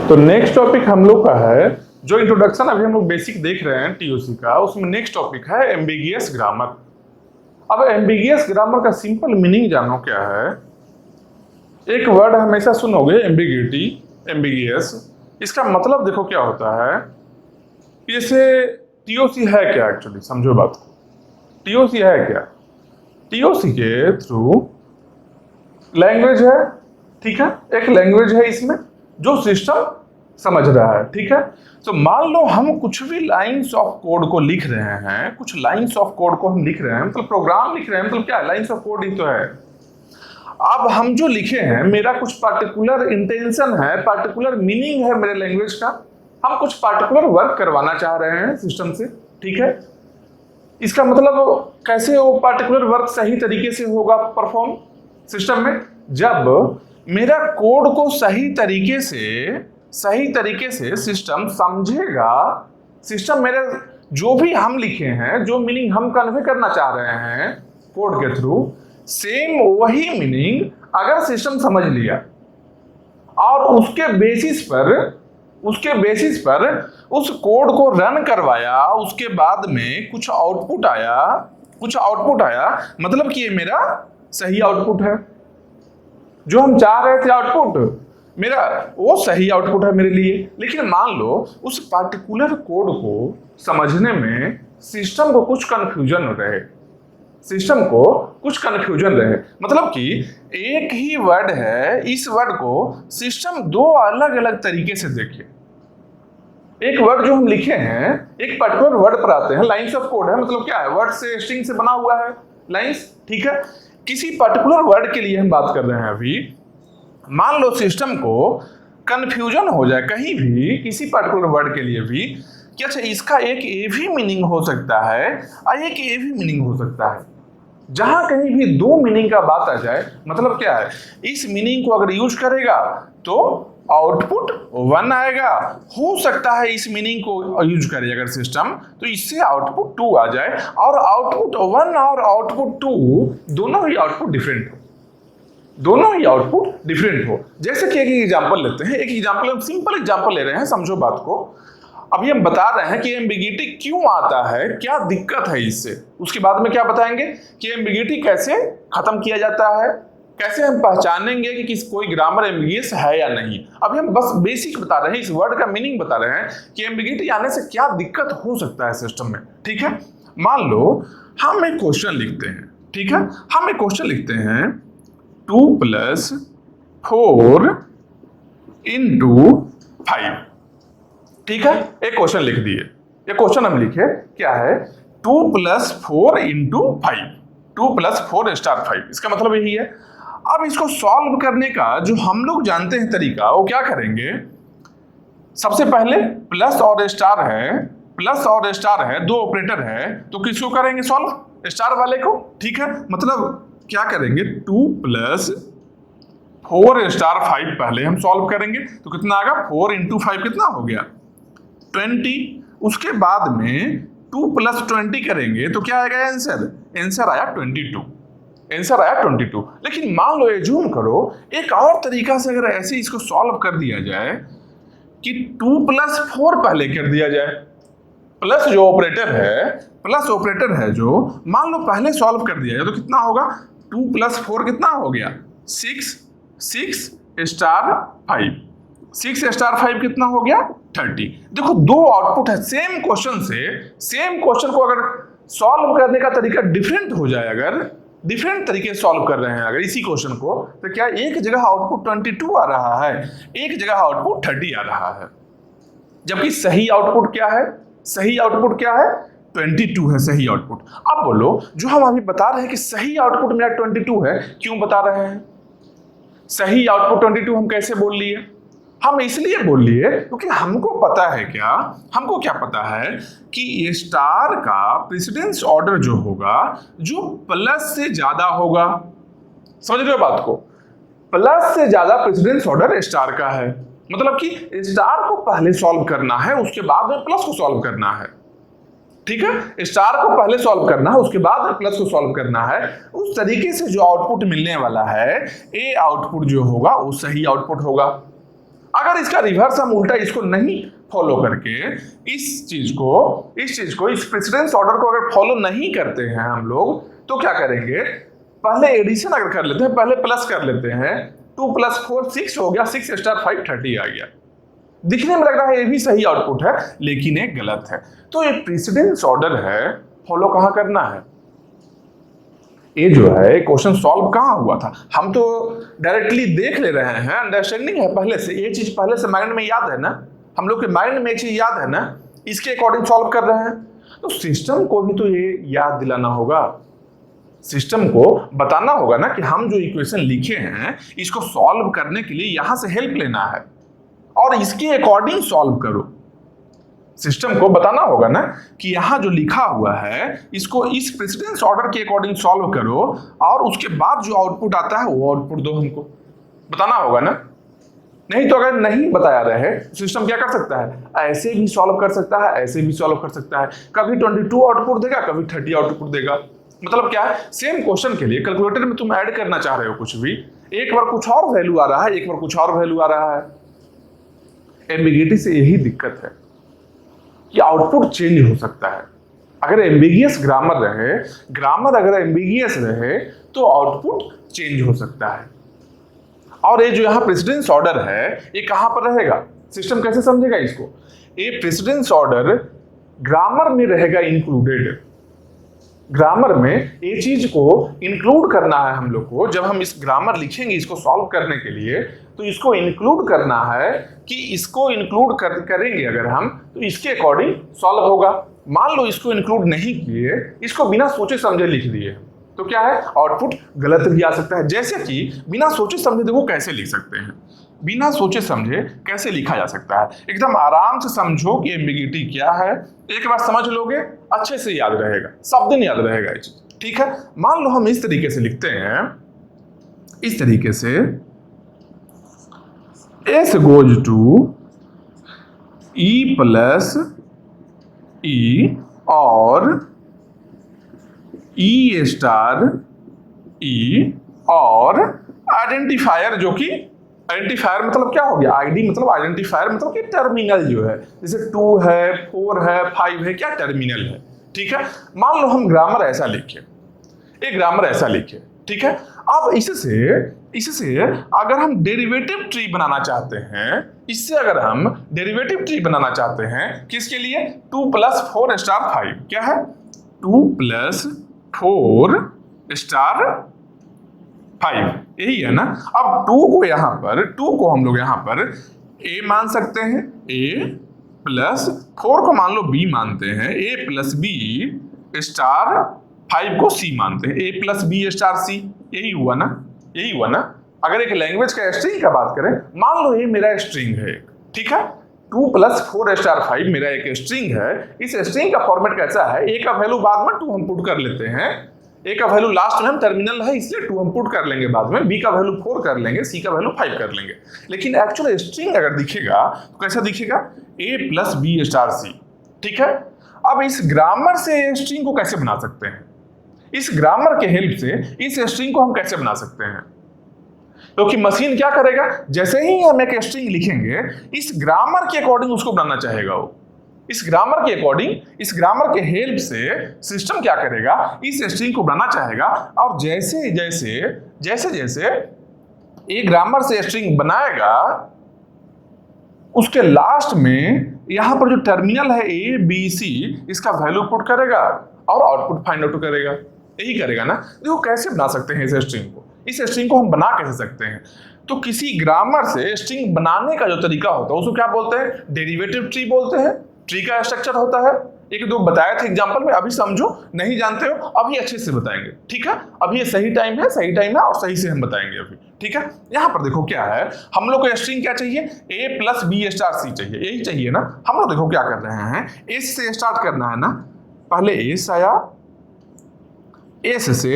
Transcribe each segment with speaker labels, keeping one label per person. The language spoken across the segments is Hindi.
Speaker 1: तो नेक्स्ट टॉपिक हम लोग का है, जो इंट्रोडक्शन अभी हम लोग बेसिक देख रहे हैं टीओसी का, उसमें नेक्स्ट टॉपिक है एम्बिगियस ग्रामर। अब एम्बिगियस ग्रामर का सिंपल मीनिंग जानो क्या है। एक वर्ड हमेशा सुनोगे एम्बिग्यूटी, एम्बिगियस, इसका मतलब देखो क्या होता है। जैसे टीओसी है क्या, एक्चुअली समझो बात को। टीओसी है क्या? टीओसी के थ्रू लैंग्वेज है, ठीक है, एक लैंग्वेज है इसमें जो सिस्टम समझ रहा है, ठीक है। तो मान लो हम कुछ भी लाइंस ऑफ कोड को लिख रहे हैं, कुछ लाइंस ऑफ कोड को हम लिख रहे हैं, मतलब प्रोग्राम लिख रहे हैं, मतलब क्या है, लाइंस ऑफ कोड ही तो है। अब हम जो लिखे हैं, मेरा कुछ पार्टिकुलर इंटेंशन है, पार्टिकुलर मीनिंग है मेरे लैंग्वेज का, हम कुछ पार्टिकुलर वर्क करवाना चाह रहे हैं सिस्टम से, ठीक है। इसका मतलब कैसे वो पार्टिकुलर वर्क सही तरीके से होगा परफॉर्म सिस्टम में, जब मेरा कोड को सही तरीके से सिस्टम समझेगा। सिस्टम मेरे जो भी हम लिखे हैं, जो मीनिंग हम कन्वे करना चाह रहे हैं कोड के थ्रू, सेम वही मीनिंग अगर सिस्टम समझ लिया और उसके बेसिस पर उस कोड को रन करवाया, उसके बाद में कुछ आउटपुट आया, मतलब कि ये मेरा सही आउटपुट है। जो हम चाह रहे थे आउटपुट मेरा, वो सही आउटपुट है मेरे लिए। लेकिन मान लो उस पार्टिकुलर कोड को समझने में सिस्टम को कुछ कंफ्यूजन रहे, मतलब कि एक ही वर्ड है, इस वर्ड को सिस्टम दो अलग अलग तरीके से देखे। एक वर्ड जो हम लिखे हैं, एक पर्टिकुलर वर्ड पर आते हैं, लाइंस ऑफ कोड है, मतलब क्या है, वर्ड से स्ट्रिंग से बना हुआ है लाइंस, ठीक है। किसी पर्टिकुलर वर्ड के लिए हम बात कर रहे हैं अभी। मान लो सिस्टम को कंफ्यूजन हो जाए कहीं भी, किसी पर्टिकुलर वर्ड के लिए भी, कि अच्छा इसका एक ए भी मीनिंग हो सकता है और एक ए भी मीनिंग हो सकता है। जहां कहीं भी दो मीनिंग का बात आ जाए, मतलब क्या है, इस मीनिंग को अगर यूज करेगा तो आउटपुट 1 आएगा। हो सकता है इस मीनिंग को यूज करे अगर सिस्टम, तो इससे आउटपुट 2 आ जाए, और आउटपुट 1 और आउटपुट 2 दोनों ही आउटपुट डिफरेंट हो। जैसे कि एक एग्जांपल लेते हैं, हम सिंपल एग्जांपल ले रहे हैं, समझो बात को। अभी हम बता रहे हैं कि एम्बिगिटी क्यों आता है, क्या दिक्कत है इससे। उसके बाद में क्या बताएंगे कि एम्बिगिटी कैसे खत्म किया जाता है, कैसे हम पहचानेंगे कि कोई ग्रामर एम्बिगियस है या नहीं। अभी हम बस बेसिक बता रहे हैं, इस वर्ड का मीनिंग बता रहे हैं कि एम्बिगिटी आने से क्या दिक्कत हो सकता है सिस्टम में, ठीक है। मान लो हम एक क्वेश्चन लिखते हैं, ठीक है, हम एक क्वेश्चन लिखते हैं 2 + 4 × 5, ठीक है। एक क्वेश्चन लिख दिए, ये क्वेश्चन हम लिखे क्या है, 2 + 4 × 5, 2 + 4 * 5, इसका मतलब यही है। अब इसको सॉल्व करने का जो हम लोग जानते हैं तरीका, वो क्या करेंगे, सबसे पहले प्लस और स्टार है, दो ऑपरेटर है, तो किसको करेंगे सॉल्व, स्टार वाले को, ठीक है। मतलब क्या करेंगे, 2 + 4 * 5 पहले हम सॉल्व करेंगे, तो कितना आएगा, 4 × 5 कितना हो गया, 20। उसके बाद में 2 + 20 करेंगे तो क्या आएगा आंसर आया 22। लेकिन मान लो एज्यूम करो एक और तरीका से, अगर ऐसे इसको सॉल्व कर दिया जाए कि 2 + 4 पहले कर दिया जाए, प्लस ऑपरेटर है जो, मान लो पहले सॉल्व कर दिया जाए, तो कितना होगा, 2 + 4 कितना हो गया, 6 * 5, 6 * 5 कितना हो गया, 30। देखो दो आउटपुट है सेम क्वेश्चन को अगर सॉल्व करने का तरीका डिफरेंट हो जाए, अगर डिफरेंट तरीके से सॉल्व कर रहे हैं अगर इसी क्वेश्चन को, तो क्या एक जगह आउटपुट 22 आ रहा है, एक जगह आउटपुट 30 आ रहा है। जबकि सही आउटपुट क्या है, 22 है सही आउटपुट। अब बोलो, जो हम अभी बता रहे हैं कि सही आउटपुट मेरा 22 है, क्यों बता रहे हैं सही आउटपुट 22 हम कैसे बोल लिए, हम इसलिए बोल लिए क्योंकि हमको क्या पता है कि स्टार का प्रेसिडेंस ऑर्डर जो होगा, जो प्लस से ज्यादा होगा, समझ रहे हो बात को, प्लस से ज्यादा प्रेसिडेंस ऑर्डर स्टार का है, मतलब कि स्टार को पहले सॉल्व करना है, उसके बाद में प्लस को सॉल्व करना है, ठीक है। स्टार को पहले सॉल्व करना है, उसके बाद प्लस को सॉल्व करना है। उस तरीके से जो आउटपुट मिलने वाला है, ए आउटपुट जो होगा वो सही आउटपुट होगा। अगर इसका रिवर्स हम उल्टा इसको नहीं फॉलो करके इस चीज को इस प्रेसिडेंस ऑर्डर को अगर फॉलो नहीं करते हैं हम लोग, तो क्या करेंगे, पहले एडिशन अगर कर लेते हैं, पहले प्लस कर लेते हैं, 2 + 4 6 हो गया, 6 * 5 30 आ गया। दिखने में लग रहा है ये भी सही आउटपुट है, लेकिन ये गलत है। तो ये प्रेसिडेंस ऑर्डर है, फॉलो कहां करना है? ये जो है क्वेश्चन सॉल्व कहां हुआ था, हम तो डायरेक्टली देख ले रहे हैं, अंडरस्टैंडिंग है पहले से, ये चीज पहले से माइंड में याद है ना, हम लोग के माइंड में एक चीज याद है ना, इसके अकॉर्डिंग सॉल्व कर रहे हैं। तो सिस्टम को भी तो ये याद दिलाना होगा, सिस्टम को बताना होगा ना कि हम जो इक्वेशन लिखे हैं इसको सॉल्व करने के लिए यहां से हेल्प लेना है और इसके अकॉर्डिंग सॉल्व करो। सिस्टम को बताना होगा ना कि यहां जो लिखा हुआ है इसको इस प्रेसिडेंस ऑर्डर के अकॉर्डिंग सॉल्व करो और उसके बाद जो आउटपुट आता है वो आउटपुट दो, हमको बताना होगा ना। नहीं तो अगर नहीं बताया रहे सिस्टम क्या कर सकता है, ऐसे भी सॉल्व कर सकता है, ऐसे भी सॉल्व कर सकता है, कभी 22 आउटपुट देगा, कभी 30 आउटपुट देगा। मतलब क्या है, सेम क्वेश्चन के लिए कैलकुलेटर में तुम ऐड करना चाह रहे हो कुछ भी, एक बार कुछ और वैल्यू आ रहा है, एक बार कुछ और वैल्यू आ रहा है। एम्बिगिटी से यही दिक्कत है कि आउटपुट चेंज हो सकता है। अगर एम्बिगियस ग्रामर रहे, ग्रामर अगर एम्बिगियस रहे तो आउटपुट चेंज हो सकता है। और ये जो यहां प्रेसिडेंस ऑर्डर है ये कहां पर रहेगा, सिस्टम कैसे समझेगा इसको, ये प्रेसिडेंस ऑर्डर ग्रामर में रहेगा इंक्लूडेड। ग्रामर में ये चीज को इंक्लूड करना है हम लोग को, जब हम इस ग्रामर लिखेंगे इसको सॉल्व करने के लिए, तो इसको इंक्लूड करना है कि इसको इंक्लूड करेंगे अगर हम तो इसके अकॉर्डिंग सॉल्व होगा। मान लो इसको इंक्लूड नहीं किए, इसको बिना सोचे समझे लिख दिए, तो क्या है, आउटपुट गलत भी आ सकता है। जैसे कि बिना सोचे समझे देखो कैसे लिख सकते हैं, बिना सोचे समझे कैसे लिखा जा सकता है, एकदम आराम से समझो कि एम्बिगिटी क्या है, एक बार समझ लोगे अच्छे से याद रहेगा, सब दिन याद रहेगा ये चीज। ठीक है, मान लो हम इस तरीके से लिखते हैं, इस तरीके से S goes to E + E और E * E और आइडेंटिफायर, जो कि आइडेंटिफायर मतलब क्या हो गया, आईडी मतलब आइडेंटिफायर मतलब कि टर्मिनल जो है, जैसे 2 है, 4 है, 5 है, क्या टर्मिनल है। ठीक है, मान लो हम ग्रामर ऐसा लिखे, एक ग्रामर ऐसा लिखे, ठीक है। अब इससे अगर हम डेरिवेटिव ट्री बनाना चाहते हैं, इससे अगर हम डेरिवेटिव ट्री बनाना चाहते हैं, किसके लिए, 2 + 4 * 5, क्या है, 2 + 4 * 5, यही है ना। अब 2 को हम लोग यहाँ पर a मान सकते हैं, a + 4 को मान लो b मानते हैं, a + b * 5 को c मानते हैं, a + b * c, यही हुआ ना। अगर एक लैंग्वेज का स्ट्रिंग का बात करें, मान लो ये मेरा स्ट्रिंग है, ठीक है, 2 + 4 * 5 मेरा एक स्ट्रिंग है। इस स्ट्रिंग का फॉर्मेट कैसा है, a का वैल्यू बाद में 2 हम पुट कर लेते हैं, a का वैल्यू लास्ट में हम टर्मिनल है इसलिए 2 हम पुट कर लेंगे बाद में, b का वैल्यू 4 कर लेंगे, c का वैल्यू 5 कर लेंगे। लेकिन एक्चुअल स्ट्रिंग अगर दिखेगा तो कैसा दिखेगा, a + b * c, ठीक है। अब इस ग्रामर से स्ट्रिंग को कैसे बना सकते हैं, इस ग्रामर के हेल्प से इस स्ट्रिंग को हम कैसे बना सकते हैं, क्योंकि मशीन क्या करेगा, जैसे ही हम एक स्ट्रिंग लिखेंगे इस ग्रामर के अकॉर्डिंग उसको बनाना चाहेगा वो, इस ग्रामर के अकॉर्डिंग, इस ग्रामर के हेल्प से सिस्टम क्या करेगा, इस स्ट्रिंग को बनाना चाहेगा। और जैसे जैसे ये ग्रामर से स्ट्रिंग बनाएगा, उसके लास्ट में यहां पर जो टर्मिनल है a b c, इसका वैल्यू पुट करेगा और आउटपुट फाइंड आउट करेगा, यही करेगा ना। देखो कैसे बना सकते हैं इस स्ट्रिंग को, इस स्ट्रिंग को हम बना कैसे सकते हैं, तो किसी ग्रामर से स्ट्रिंग बनाने का जो तरीका होता है उसको क्या बोलते हैं, डेरिवेटिव ट्री बोलते हैं। ट्री का स्ट्रक्चर होता है, एक दो बताए थे एग्जांपल में, अभी समझो, नहीं जानते हो अभी अच्छे से बताएंगे, ठीक है। अभी ये सही टाइम है और सही से हम बताएंगे अभी, ठीक है। यहां पर देखो क्या है, हम लोग को स्ट्रिंग क्या चाहिए, a + b * c चाहिए, यही चाहिए ना। हम लोग देखो क्या कर रहे हैं, s से स्टार्ट करना है ना, पहले s आया, s से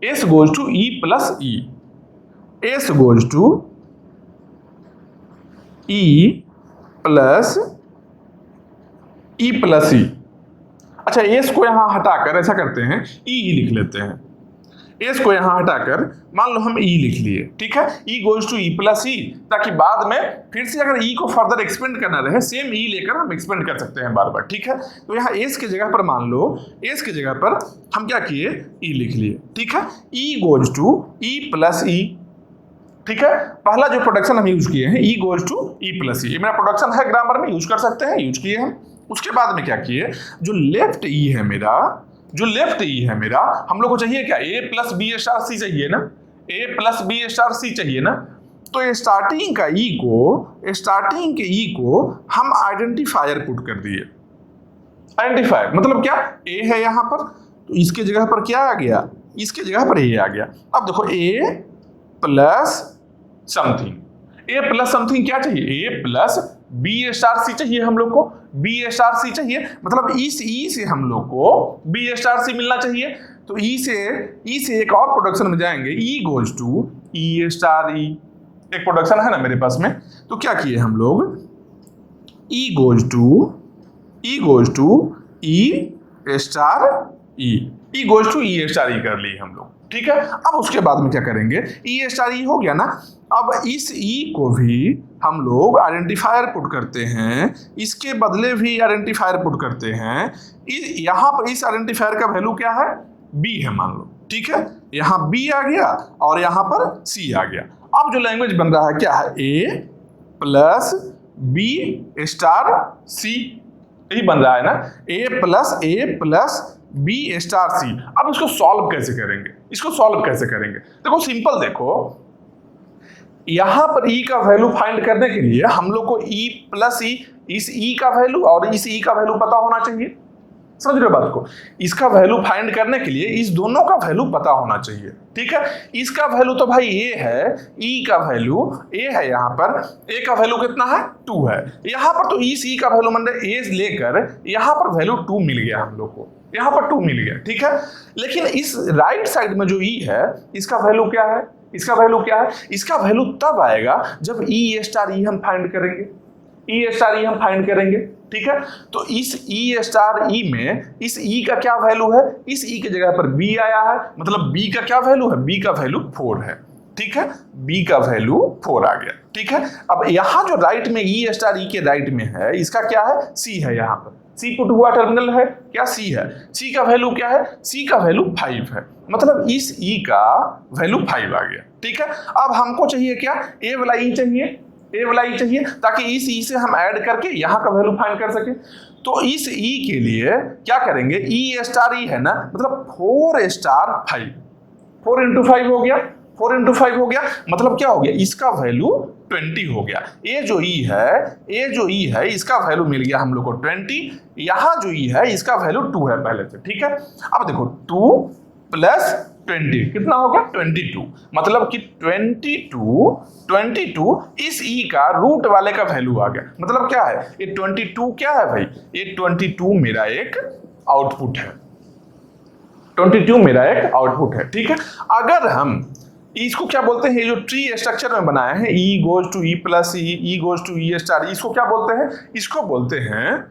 Speaker 1: s goes to e + e, s goes to e + e। अच्छा, s को यहां हटाकर ऐसा करते हैं, e लिख लेते हैं, एस को यहाँ हटाकर मान लो हम ई लिख लिए, ठीक है, ई गोज टू ई प्लस ई, ताकि बाद में फिर से अगर ई को फर्दर एक्सपेंड करना रहे सेम ई लेकर हम एक्सपेंड कर सकते हैं बार बार, ठीक है। तो यहाँ एस की जगह पर मान लो, एस की जगह पर हम क्या किए, ई लिख लिए, ठीक है। ई गोज टू ई प्लस ई, ठीक है। पहला जो प्रोडक्शन हम यूज किए हैं E goes to E plus ई, मेरा प्रोडक्शन है, ग्रामर में यूज कर सकते हैं, यूज किए हम। उसके बाद में क्या किए, जो लेफ्ट ई है मेरा, जो लेफ्ट ई है मेरा, हम लोग को चाहिए क्या, ए प्लस बी स्टार सी चाहिए ना, ए प्लस बी स्टार सी चाहिए ना। तो स्टार्टिंग का ई को, स्टार्टिंग के ई को हम आइडेंटिफायर पुट कर दिए। आइडेंटिफायर मतलब क्या, ए है यहाँ पर, तो इसके जगह पर क्या आ गया, इसके जगह पर ए आ गया। अब देखो ए प्लस समथिंग, ए प्लस समथिंग क्या चाहिए, ए प्लस बी स्टार सी चाहिए हम लोग को, बी स्टार सी चाहिए, मतलब इस ई से हम लोग को बी स्टार सी मिलना चाहिए। तो ई से एक और प्रोडक्शन में जाएंगे, ई गोज टू ई स्टार ई, एक प्रोडक्शन है ना मेरे पास में। तो क्या किए हम लोग, E goes to E star E, E goes to E star E कर ली हम लोग, ठीक है। अब उसके बाद में क्या करेंगे, ई स्टार ई हो गया ना, अब इस ई को भी हम लोग आइडेंटिफायर पुट करते हैं, इसके बदले भी आइडेंटिफायर पुट करते हैं। यहाँ पर इस आइडेंटिफायर का वैल्यू क्या है, बी है मान लो, ठीक है। यहाँ बी आ गया और यहाँ पर सी आ गया। अब जो लैंग्वेज बन रहा है क्या है, ए प्लस बी स्टार सी, यही बन रहा है ना, ए प्लस बी स्टार सी। अब इसको सॉल्व कैसे करेंगे, इसको सॉल्व कैसे करेंगे, देखो सिंपल, देखो यहां पर ई का वैल्यू फाइंड करने के लिए हम लोग को ई प्लस ई, इस ई का वैल्यू और इस ई का वैल्यू पता होना चाहिए, समझ रहे हो बात को। इसका वैल्यू फाइंड करने के लिए इस दोनों का वैल्यू पता होना चाहिए, ठीक है। इसका वैल्यू तो भाई ए है, ई का वैल्यू ए है, यहाँ पर ए का वैल्यू कितना है, 2 है। यहाँ पर तो इस ई का वैल्यू मान ए लेकर यहाँ पर वैल्यू 2 मिल गया हम लोग को, यहाँ पर 2 मिल गया, ठीक है। लेकिन इस राइट साइड में जो ई है इसका वैल्यू क्या है, इसका वैल्यू क्या है, इसका वैल्यू तब आएगा जब ई स्टार ई हम फाइंड करेंगे, ई स्टार ई हम फाइंड करेंगे, ठीक है। तो इस ई स्टार ई में इस ई का क्या वैल्यू है, इस ई की जगह पर बी आया है, मतलब बी का क्या वैल्यू है, बी का वैल्यू 4 है, ठीक है, बी का वैल्यू 4 आ गया, ठीक है। अब यहाँ जो राइट में ई स्टार ई के राइट में है, इसका क्या है, सी है, यहाँ पर सी पुट हुआ टर्मिनल है, क्या सी है, सी का वैल्यू क्या है, सी का वैल्यू 5 है, मतलब इस ई का वैल्यू 5 आ गया, ठीक है। अब हमको चाहिए क्या, ए वाला ई चाहिए, ए वाला ई चाहिए, ताकि इस ई से हम ऐड करके यहाँ का वैल्यू फाइंड कर सके। तो इस ई के लिए क्या करेंगे, ई स्टार ई है ना, मतलब 4 स्टार 5, 4 इंटू 5 हो गया, 4 इंटू 5 हो गया, मतलब क्या हो गया, इसका वैल्यू 20 हो गया। ये जो ई है इसका वैल्यू मिल गया हम लोग को 20, यहाँ जो ई है इसका वैल्यू 2 है पहले से, ठीक है। अब देखो 2 प्लस 20 कितना हो गया, 22, मतलब कि 22 इस ई का रूट वाले का वैल्यू आ गया, मतलब क्या है, ये 22 क्या है भाई, ये 22 मेरा एक आउटपुट है, 22 मेरा एक आउटपुट है, ठीक है। अगर हम इसको क्या बोलते हैं, जो ट्री स्ट्रक्चर में बनाए हैं, E goes to E plus E goes to E star, इसको क्या बोलते हैं, इसको बोलते हैं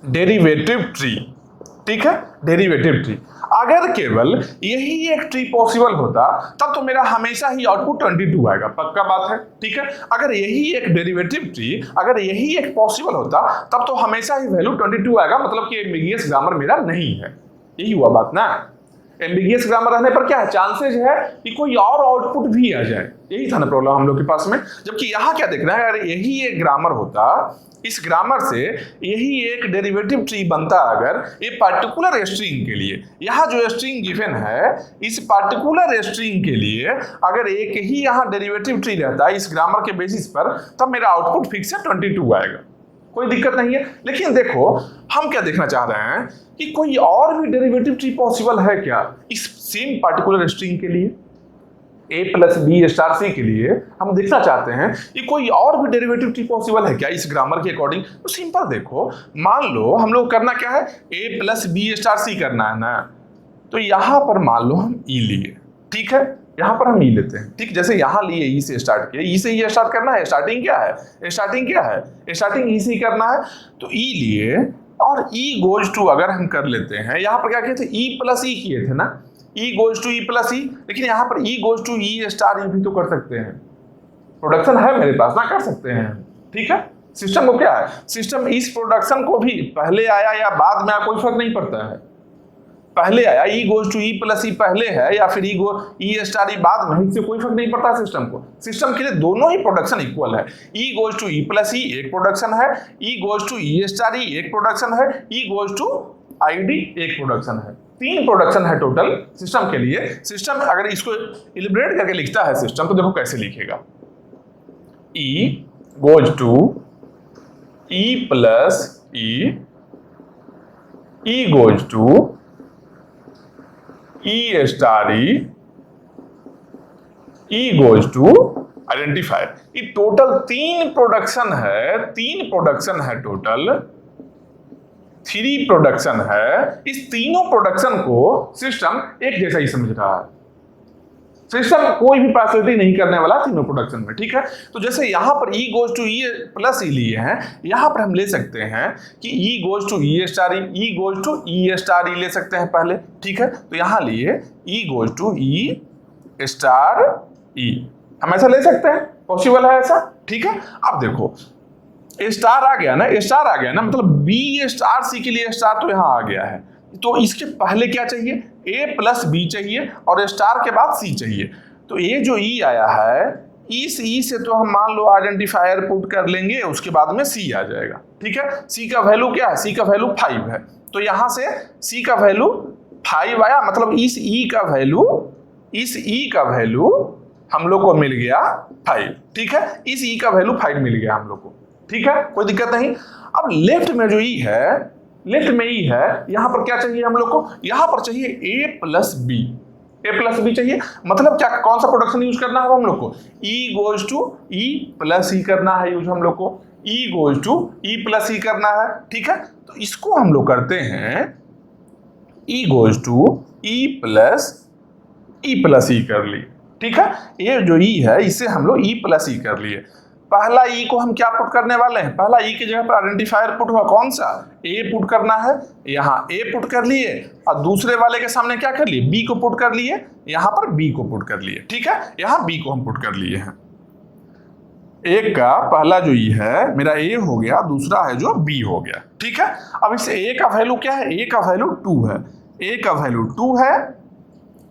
Speaker 1: डेरिवेटिव ट्री, ठीक है, डेरिवेटिव ट्री। अगर केवल यही एक ट्री पॉसिबल होता तब तो मेरा हमेशा ही आउटपुट 22 आएगा, पक्का बात है, ठीक है। अगर यही एक डेरिवेटिव ट्री, अगर यही एक पॉसिबल होता तब तो हमेशा ही वैल्यू 22 आएगा, मतलब कि एम्बिगियस ग्रामर मेरा नहीं है, यही हुआ बात ना। एम्बिगियस ग्रामर रहने पर क्या है, चांसेस है कि कोई और आउटपुट भी आ जाए, यही था ना प्रॉब्लम हम लोग के पास में। जबकि यहाँ क्या देख रहे हैं, अगर यही एक ग्रामर होता, इस ग्रामर से यही एक डेरिवेटिव ट्री बनता, अगर ये पर्टिकुलर स्ट्रिंग के लिए, यहाँ जो स्ट्रिंग गिवन है इस पर्टिकुलर स्ट्रिंग के लिए अगर एक ही यहाँ डेरिवेटिव ट्री रहता है इस ग्रामर के बेसिस पर, तब मेरा आउटपुट फिक्स है 22 आएगा, कोई दिक्कत नहीं है। लेकिन देखो हम क्या देखना चाह रहे हैं कि कोई और भी डेरिवेटिव ट्री पॉसिबल है क्या इस सेम पर्टिकुलर स्ट्रिंग के लिए, ए प्लस बी स्टार सी के लिए हम देखना चाहते हैं कि कोई और भी डेरिवेटिव ट्री पॉसिबल है क्या इस ग्रामर के अकॉर्डिंग। तो सिंपल देखो, मान लो हम लोग करना क्या है, ए प्लस बी स्टार सी करना है ना, तो यहां पर मान लो हम ई लिए, ठीक है, यहां पर हम ई लेते हैं, ठीक, जैसे यहां लिए ई से स्टार्ट किया, ई से ई स्टार्ट करना है, स्टार्टिंग क्या है, स्टार्टिंग क्या है, स्टार्टिंग ई से करना है, तो ई लिए। और ई गोज टू अगर हम कर लेते हैं, यहां पर क्या किए थे, ई प्लस ई किए थे ना, ई गोज टू ई प्लस ई, लेकिन यहां पर E goes to E star ई भी तो कर सकते हैं, प्रोडक्शन है मेरे पास ना, कर सकते हैं। ठीक है, सिस्टम को क्या है, सिस्टम इस प्रोडक्शन को भी पहले आया या बाद में आया कोई फर्क नहीं पड़ता है, पहले आया ई गोज टू ई प्लस ई पहले है या फिर ई स्टार ई बाद में, इससे कोई फर्क नहीं पड़ता सिस्टम को। सिस्टम के लिए दोनों ही प्रोडक्शन इक्वल है, ई गोज टू ई प्लस ई एक प्रोडक्शन है, ई गोज टू ई स्टार ई एक प्रोडक्शन है, ई गोज टू आई डी एक प्रोडक्शन है, 3 प्रोडक्शन है टोटल सिस्टम के लिए। सिस्टम अगर इसको इलिब्रेट करके लिखता है सिस्टम, तो देखो कैसे लिखेगा, E goes to E plus E goes to E star E goes to identifier. ये टोटल 3 प्रोडक्शन है, 3 प्रोडक्शन है टोटल, 3 प्रोडक्शन है। इस तीनों प्रोडक्शन को सिस्टम एक जैसा ही समझ रहा है, सिस्टम कोई भी पार्शियलिटी नहीं करने वाला तीनों प्रोडक्शन में। ठीक है, तो जैसे यहां पर E goes to E plus E लिए हैं, यहां पर हम ले सकते हैं कि E goes to E star E goes to E star E ले सकते हैं पहले। ठीक है, तो यहां लिए E goes to E star E, हम ऐसा ले सकते हैं, पॉसिबल है ऐसा। ठीक है, अब देखो स्टार आ गया ना, स्टार आ गया ना, मतलब बी स्टार सी के लिए स्टार तो यहां आ गया है, तो इसके पहले क्या चाहिए, ए प्लस बी चाहिए और स्टार के बाद सी चाहिए। तो ये जो ई आया है, इस ई से तो हम मान लो आइडेंटिफायर पुट कर लेंगे, उसके बाद में सी आ जाएगा। ठीक है, सी का वैल्यू क्या है, सी का वैल्यू 5 है, तो यहां से सी का वैल्यू 5 आया, मतलब इस ई का वैल्यू हम लोग को मिल गया 5। ठीक है, इस ई का वैल्यू 5 मिल गया हम लोग को। ठीक है, कोई दिक्कत नहीं। अब लेफ्ट में जो ई है, लेफ्ट में ई है, यहां पर क्या चाहिए हम लोग को, यहां पर चाहिए ए प्लस बी चाहिए, मतलब क्या, कौन सा प्रोडक्शन यूज करना है हम लोग को, ई गोज टू ई प्लस ई करना है यूज हम लोग को, ई गोज टू ई प्लस ई करना है। ठीक है, तो इसको हम लोग करते हैं E goes to E plus ई कर ली। ठीक है, ये जो ई है इसे हम लोग ई प्लस ई कर लिए। पहला ई को हम क्या पुट करने वाले हैं, पहला ई की जगह पर आइडेंटिफायर पुट हुआ, कौन सा, ए पुट करना है, यहाँ ए पुट कर लिए, और दूसरे वाले के सामने क्या कर लिए, बी को पुट कर लिए, यहाँ पर बी को पुट कर लिए। ठीक है, यहाँ बी को हम पुट कर लिए हैं। एक का पहला जो ई है मेरा ए हो गया, दूसरा है जो बी हो गया। ठीक है, अब इसे ए का वैल्यू क्या है, ए का वैल्यू 2 है, ए का वैल्यू 2 है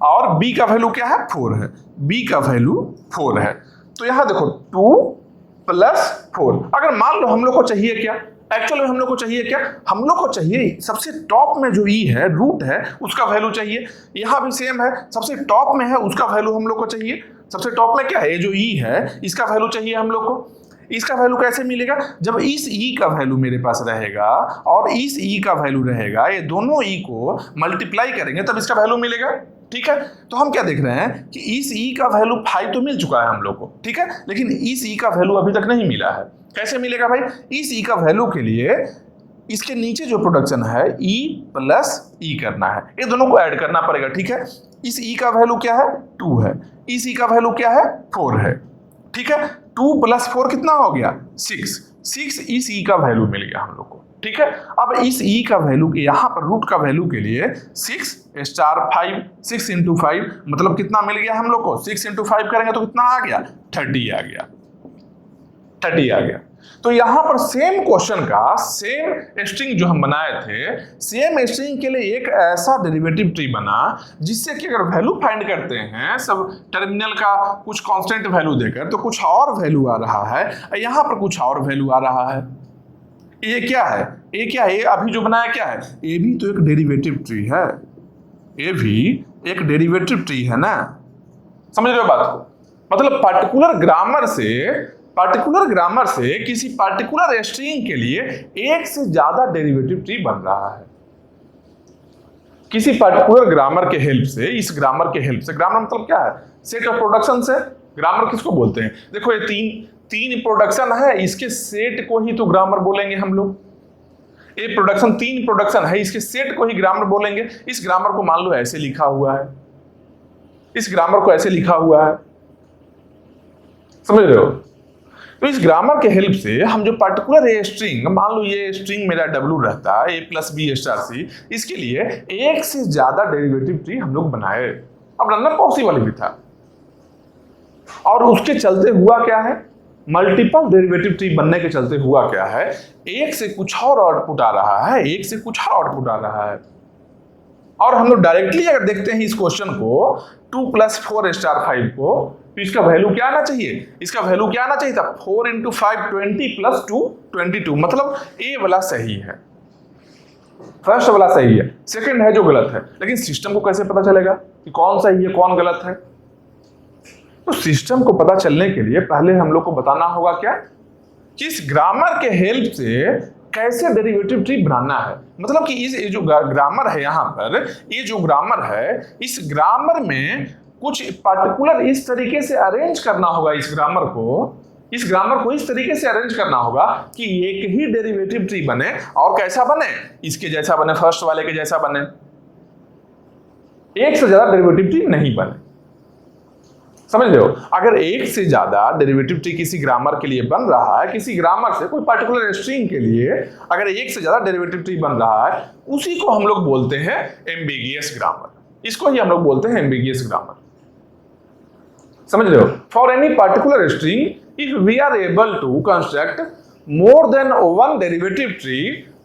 Speaker 1: और बी का वैल्यू क्या है, 4 है, बी का वैल्यू 4 है। तो यहाँ देखो 2 प्लस 4, अगर मान लो हम लोग को चाहिए क्या, एक्चुअली हम लोग को चाहिए क्या, हम लोग को चाहिए सबसे टॉप में जो ई है, रूट है, उसका वैल्यू चाहिए। यहाँ भी सेम है, सबसे टॉप में है उसका वैल्यू हम लोग को चाहिए। सबसे टॉप में क्या है, ये जो ई है इसका वैल्यू चाहिए हम लोग को। इसका वैल्यू कैसे मिलेगा, जब इस ई का वैल्यू मेरे पास रहेगा और इस ई का वैल्यू रहेगा, ये दोनों ई को मल्टीप्लाई करेंगे तब इसका वैल्यू मिलेगा। ठीक है, तो हम क्या देख रहे हैं कि इस ई का वैल्यू 5 तो मिल चुका है हम लोग को। ठीक है, लेकिन इस ई का वैल्यू अभी तक नहीं मिला है। कैसे मिलेगा भाई, इस ई का वैल्यू के लिए इसके नीचे जो प्रोडक्शन है ई प्लस ई करना है, ये दोनों को ऐड करना पड़ेगा। ठीक है, इस ई का वैल्यू क्या है, 2 है, इस ई का वैल्यू क्या है, 4 है। ठीक है, 2 प्लस 4 कितना हो गया, 6 इस ई का वैल्यू मिल गया हम लोग को। ठीक है, अब इस ई का वैल्यू यहाँ पर रूट का वैल्यू के लिए 6 स्टार 5, 6 इंटू 5 मतलब कितना मिल गया हम लोग को, 6 इंटू 5 करेंगे तो कितना आ गया, 30 आ गया, 30 आ गया। तो यहाँ पर सेम क्वेश्चन का सेम स्ट्रिंग जो हम बनाए थे, सेम स्ट्रिंग के लिए एक ऐसा डेरिवेटिव ट्री बना जिससे कि अगर वैल्यू फाइंड करते हैं सब टर्मिनल का कुछ कांस्टेंट वैल्यू देकर, तो कुछ और वैल्यू आ रहा है, यहाँ पर कुछ और वैल्यू आ रहा है। ये क्या है, ये क्या है, अभी जो बनाया क्या है, ये भी तो एक डेरिवेटिव ट्री है, ये भी एक डेरिवेटिव ट्री है ना, समझ रहे हो बात को। मतलब पर्टिकुलर ग्रामर से किसी पर्टिकुलर स्ट्रिंग के लिए एक से ज्यादा डेरिवेटिव ट्री बन रहा है। किसी पर्टिकुलर ग्रामर के हेल्प से, इस ग्रामर के हेल्प से, ग्रामर मतलब क्या है, सेट ऑफ प्रोडक्शन से ग्रामर किसको बोलते हैं, देखो ये तीन प्रोडक्शन है, इसके सेट को ही तो ग्रामर बोलेंगे हम लोग। ये प्रोडक्शन 3 प्रोडक्शन है, इसके सेट को ही ग्रामर बोलेंगे। इस ग्रामर को मान लो ऐसे लिखा हुआ है, इस ग्रामर को ऐसे लिखा हुआ है, समझ रहे हो। तो इस ग्रामर के हेल्प से हम जो पर्टिकुलर ए स्ट्रिंग, मान लो ये स्ट्रिंग मेरा डब्ल्यू रहता है a plus B star c, इसके लिए एक से ज्यादा डेरिवेटिव ट्री हम लोग बनाए। अब बनना पॉसिबल भी था, और उसके चलते हुआ क्या है, मल्टीपल डेरिवेटिव ट्री बनने के चलते हुआ क्या है, एक से कुछ और आउटपुट आ रहा है, एक से कुछ और आउटपुट आ रहा है। और हम लोग डायरेक्टली अगर देखते हैं इस क्वेश्चन को 2 + 4 स्टार 5 को, तो इसका वैल्यू क्या आना चाहिए, इसका वैल्यू क्या आना चाहिए था, 4 × 5 20 + 2 22। मतलब ए वाला सही है, फर्स्ट वाला सही है, सेकंड है जो गलत है। लेकिन सिस्टम को कैसे पता चलेगा कि कौन सही है कौन गलत है? तो सिस्टम को पता चलने के लिए पहले हम लोग को बताना होगा क्या, कि इस ग्रामर के हेल्प से कैसे डेरिवेटिव ट्री बनाना है। मतलब कि इस जो ग्रामर है यहाँ पर, ये जो ग्रामर है, इस ग्रामर में कुछ पर्टिकुलर इस तरीके से अरेंज करना होगा, इस ग्रामर को इस तरीके से अरेंज करना होगा कि एक ही डेरिवेटिव ट्री बने, और कैसा बने, इसके जैसा बने, फर्स्ट वाले के जैसा बने, एक से ज्यादा डेरिवेटिव ट्री नहीं बने। समझ रहे हो? अगर एक से ज्यादा डेरिवेटिव ट्री किसी ग्रामर के लिए बन रहा है, किसी ग्रामर से कोई पर्टिकुलर स्ट्रिंग के लिए अगर एक से ज्यादा डेरिवेटिव ट्री बन रहा है, उसी को हम लोग बोलते हैं एम्बिगियस ग्रामर। इसको ही हम लोग बोलते हैं एम्बिगियस ग्रामर। समझ रहे हो? For any particular string if we are able to construct more than one derivative tree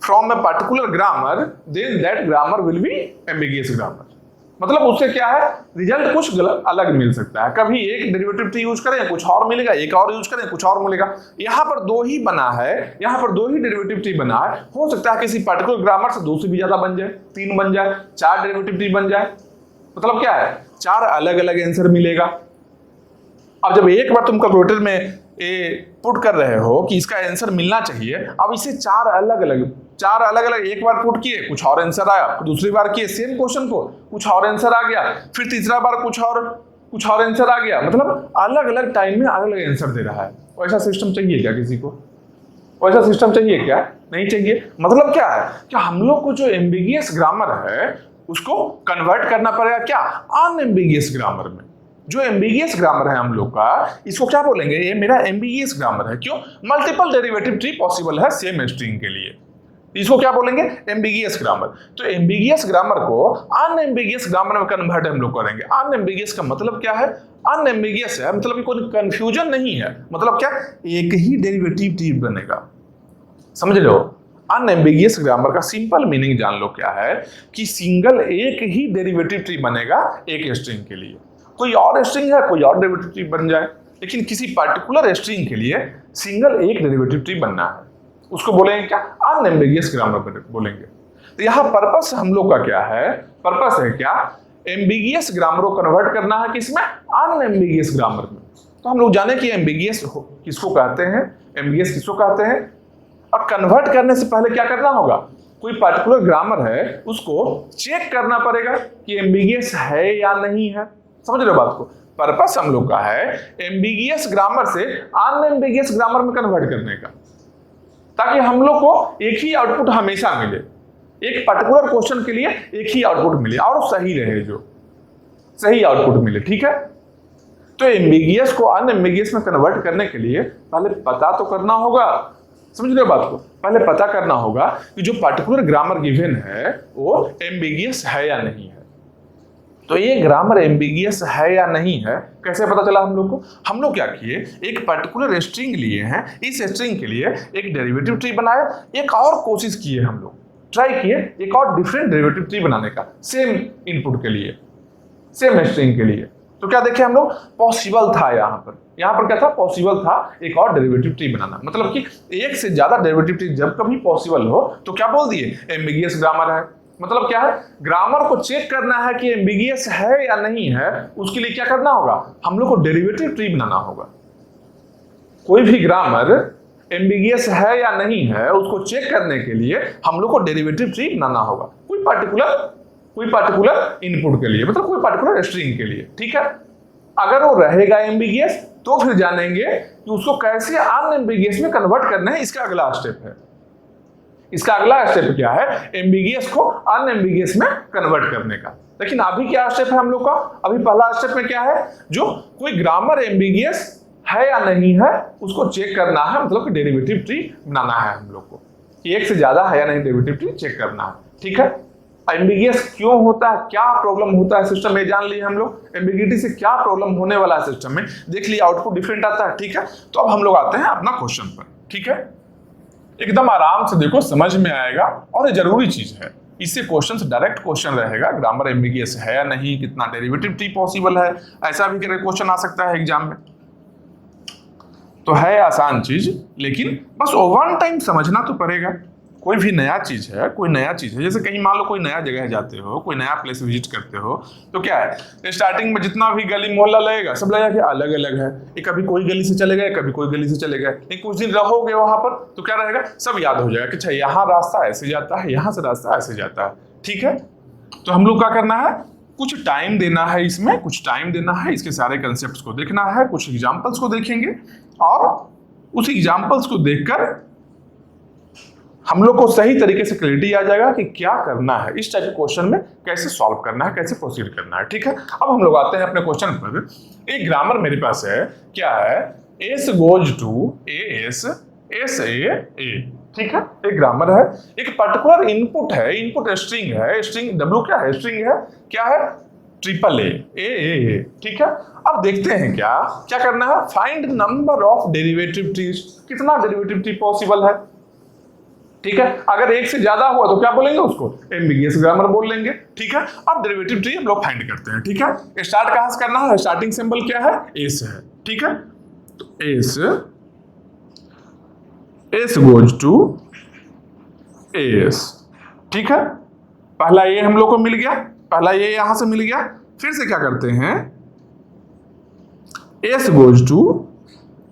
Speaker 1: from a particular grammar, then that grammar will be ambiguous grammar. मतलब उससे क्या है, रिजल्ट कुछ अलग मिल सकता है। कभी एक डेरिवेटिव ट्री यूज करें कुछ और मिलेगा, एक और यूज करें कुछ और मिलेगा। यहाँ पर दो ही बना है, यहाँ पर दो ही डेरिवेटिव ट्री बना है, हो सकता है किसी पर्टिकुलर ग्रामर से दो से भी ज्यादा बन जाए, 3 बन जाए, 4 डेरिवेटिव ट्री बन जाए। मतलब क्या है, 4 अलग अलग आंसर मिलेगा। अब जब एक बार तुम कैलकुलेटर में पुट कर रहे हो कि इसका आंसर मिलना चाहिए, अब इसे 4 अलग अलग एक बार पुट किए, कुछ और आंसर आया, फिर दूसरी बार किए सेम क्वेश्चन को, कुछ और आंसर आ गया, फिर तीसरा बार कुछ और आंसर आ गया। मतलब अलग अलग टाइम में अलग अलग आंसर दे रहा है। वैसा सिस्टम चाहिए क्या किसी को? वैसा सिस्टम चाहिए क्या? नहीं चाहिए। मतलब क्या है कि हम लोग को जो एम्बिगियस ग्रामर है उसको कन्वर्ट करना पड़ेगा क्या, अनएम्बिगियस ग्रामर में। जो एम्बिगियस ग्रामर है हम लोग का, इसको क्या बोलेंगे, ये मेरा एम्बिगियस ग्रामर है। क्यों? मल्टीपल डेरिवेटिव ट्री पॉसिबल है सेम स्ट्रिंग के लिए, इसको क्या बोलेंगे, एम्बिगियस ग्रामर। तो एम्बिगियस ग्रामर को अनएम्बिगियस ग्रामर में कन्वर्ट हम लोग करेंगे। अनएम्बिगियस का मतलब क्या है, अनएम्बिगियस है मतलब कोई कंफ्यूजन नहीं है। मतलब क्या, एक ही डेरिवेटिव ट्री बनेगा। समझ लो? अनएम्बिगियस ग्रामर का सिंपल मीनिंग जान लो क्या है, कि सिंगल एक ही डेरिवेटिव ट्री बनेगा एक स्ट्रिंग के लिए। कोई और स्ट्रिंग है, कोई और डेरिवेटिव ट्री बन जाए, लेकिन किसी पर्टिकुलर स्ट्रिंग के लिए सिंगल एक डेरिवेटिव ट्री बनना है, उसको बोलेंगे क्या, अनएम्बिगियस ग्रामर बोलेंगे। तो यहाँ पर्पस हम लोग का क्या है, पर्पस है क्या, एम्बिगियस ग्रामर को कन्वर्ट करना है किसमें, अनएम्बिगियस ग्रामर में। तो हम लोग जाने कि एम्बिगियस किसको कहते हैं, एम्बिगियस किसको कहते हैं, और कन्वर्ट करने से पहले क्या करना होगा, कोई पर्टिकुलर ग्रामर है उसको चेक करना पड़ेगा कि एम्बिगियस है या नहीं है। समझ रहे हो बात को? पर्पस हम लोग का है एम्बिगियस ग्रामर से अनएम्बिगियस ग्रामर में कन्वर्ट करने का, ताकि हम लोग को एक ही आउटपुट हमेशा मिले, एक पर्टिकुलर क्वेश्चन के लिए एक ही आउटपुट मिले और सही रहे, जो सही आउटपुट मिले। ठीक है? तो एम्बिगियस को अनएम्बिगियस में कन्वर्ट करने के लिए पहले पता तो करना होगा। समझ रहे हो बात को? पहले पता करना होगा कि जो पर्टिकुलर ग्रामर गिवन है वो एम्बिगियस है या नहीं है। तो ये ग्रामर एम्बिगियस है या नहीं है कैसे पता चला हम लोग को? हम लोग क्या किए, एक पर्टिकुलर स्ट्रिंग लिए हैं, इस स्ट्रिंग के लिए एक डेरिवेटिव ट्री बनाया, एक और कोशिश किए हम लोग, ट्राई किए एक और डिफरेंट डेरिवेटिव ट्री बनाने का सेम इनपुट के लिए, सेम स्ट्रिंग के लिए। तो क्या देखे हम लोग, पॉसिबल था यहाँ पर क्या था, पॉसिबल था एक और डेरिवेटिव ट्री बनाना। मतलब कि एक से ज्यादा डेरिवेटिव ट्री जब कभी पॉसिबल हो तो क्या बोल दिए, एम्बिगियस ग्रामर है। मतलब क्या है, ग्रामर को चेक करना है कि एम्बिगियस है या नहीं है, उसके लिए क्या करना होगा, हम लोग को डेरिवेटिव ट्री बनाना होगा। कोई भी ग्रामर एम्बिगियस है या नहीं है उसको चेक करने के लिए हम लोग को डेरिवेटिव ट्री बनाना होगा, कोई पर्टिकुलर इनपुट के लिए, मतलब कोई पर्टिकुलर स्ट्रिंग के लिए। ठीक है? अगर वो रहेगा एम्बिगियस तो फिर जानेंगे कि उसको कैसे अनएम्बिगियस में कन्वर्ट करना है, इसका अगला स्टेप है। इसका अगला स्टेप क्या है, एम्बिगियस को अनएम्बिगियस में कन्वर्ट करने का। लेकिन अभी क्या स्टेप है हम लोग का, अभी पहला स्टेप में क्या है, जो कोई ग्रामर एम्बिगियस है या नहीं है उसको चेक करना है, मतलब कि डेरिवेटिव ट्री बनाना है हम लोग को, एक से ज्यादा है या नहीं डेरिवेटिव ट्री चेक करना है, ठीक है। एम्बिगियस क्यों होता है, क्या प्रॉब्लम होता है सिस्टम में, जान लिए हम लोग। एम्बिगिटी से क्या प्रॉब्लम होने वाला है सिस्टम में, देख लिया, आउटपुट डिफरेंट आता है, ठीक है। तो अब हम लोग आते हैं अपना क्वेश्चन पर, ठीक है। एकदम आराम से देखो, समझ में आएगा, और ये जरूरी चीज है, इससे क्वेश्चन डायरेक्ट क्वेश्चन रहेगा, ग्रामर एम्बिगियस है या नहीं, कितना डेरिवेटिव ट्री पॉसिबल है, ऐसा भी करके क्वेश्चन आ सकता है एग्जाम में। तो है आसान चीज, लेकिन बस ओवर टाइम समझना तो पड़ेगा। कोई भी नया चीज है, कोई नया चीज है, जैसे कहीं मान लो कोई नया जगह जाते हो, कोई नया प्लेस विजिट करते हो, तो क्या है, स्टार्टिंग में जितना भी गली मोहल्ला लगेगा सब लगेगा कि अलग अलग है, ये कभी कोई गली से चले गए, कभी कोई गली से चले गए, लेकिन कुछ दिन रहोगे वहां पर तो क्या रहेगा, सब याद हो जाएगा कि अच्छा यहाँ रास्ता ऐसे जाता है, यहाँ से रास्ता ऐसे जाता है, ठीक है। तो हम लोग क्या करना है, कुछ टाइम देना है इसमें, कुछ टाइम देना है, इसके सारे कंसेप्ट को देखना है, कुछ एग्जाम्पल्स को देखेंगे, और उस एग्जाम्पल्स को देखकर हम लोग को सही तरीके से क्लैरिटी आ जाएगा कि क्या करना है, इस टाइप के क्वेश्चन में कैसे सॉल्व करना है, कैसे प्रोसीड करना है, ठीक है। अब हम लोग आते हैं अपने क्वेश्चन पर। एक ग्रामर मेरे पास है, क्या है, S goes to A S S A, ठीक है। एक ग्रामर है, एक पर्टिकुलर इनपुट है, इनपुट स्ट्रिंग है, स्ट्रिंग डब्ल्यू क्या है, स्ट्रिंग है, क्या है, ट्रिपल ए, ठीक है। अब देखते हैं क्या क्या करना है, find number of derivative trees, कितना डेरिवेटिव ट्री पॉसिबल है, ठीक है। अगर एक से ज्यादा हुआ तो क्या बोलेंगे, उसको एम्बिगियस ग्रामर बोल लेंगे, ठीक है। अब डेरिवेटिव ट्री हम लोग फाइंड करते हैं, ठीक है। स्टार्ट कहां से करना है, स्टार्टिंग सिंबल क्या है, एस है, ठीक है। तो एस गोज टू एस, ठीक है। पहला ए हम लोग को मिल गया, पहला ए यहां से मिल गया, फिर से क्या करते हैं, एस गोज टू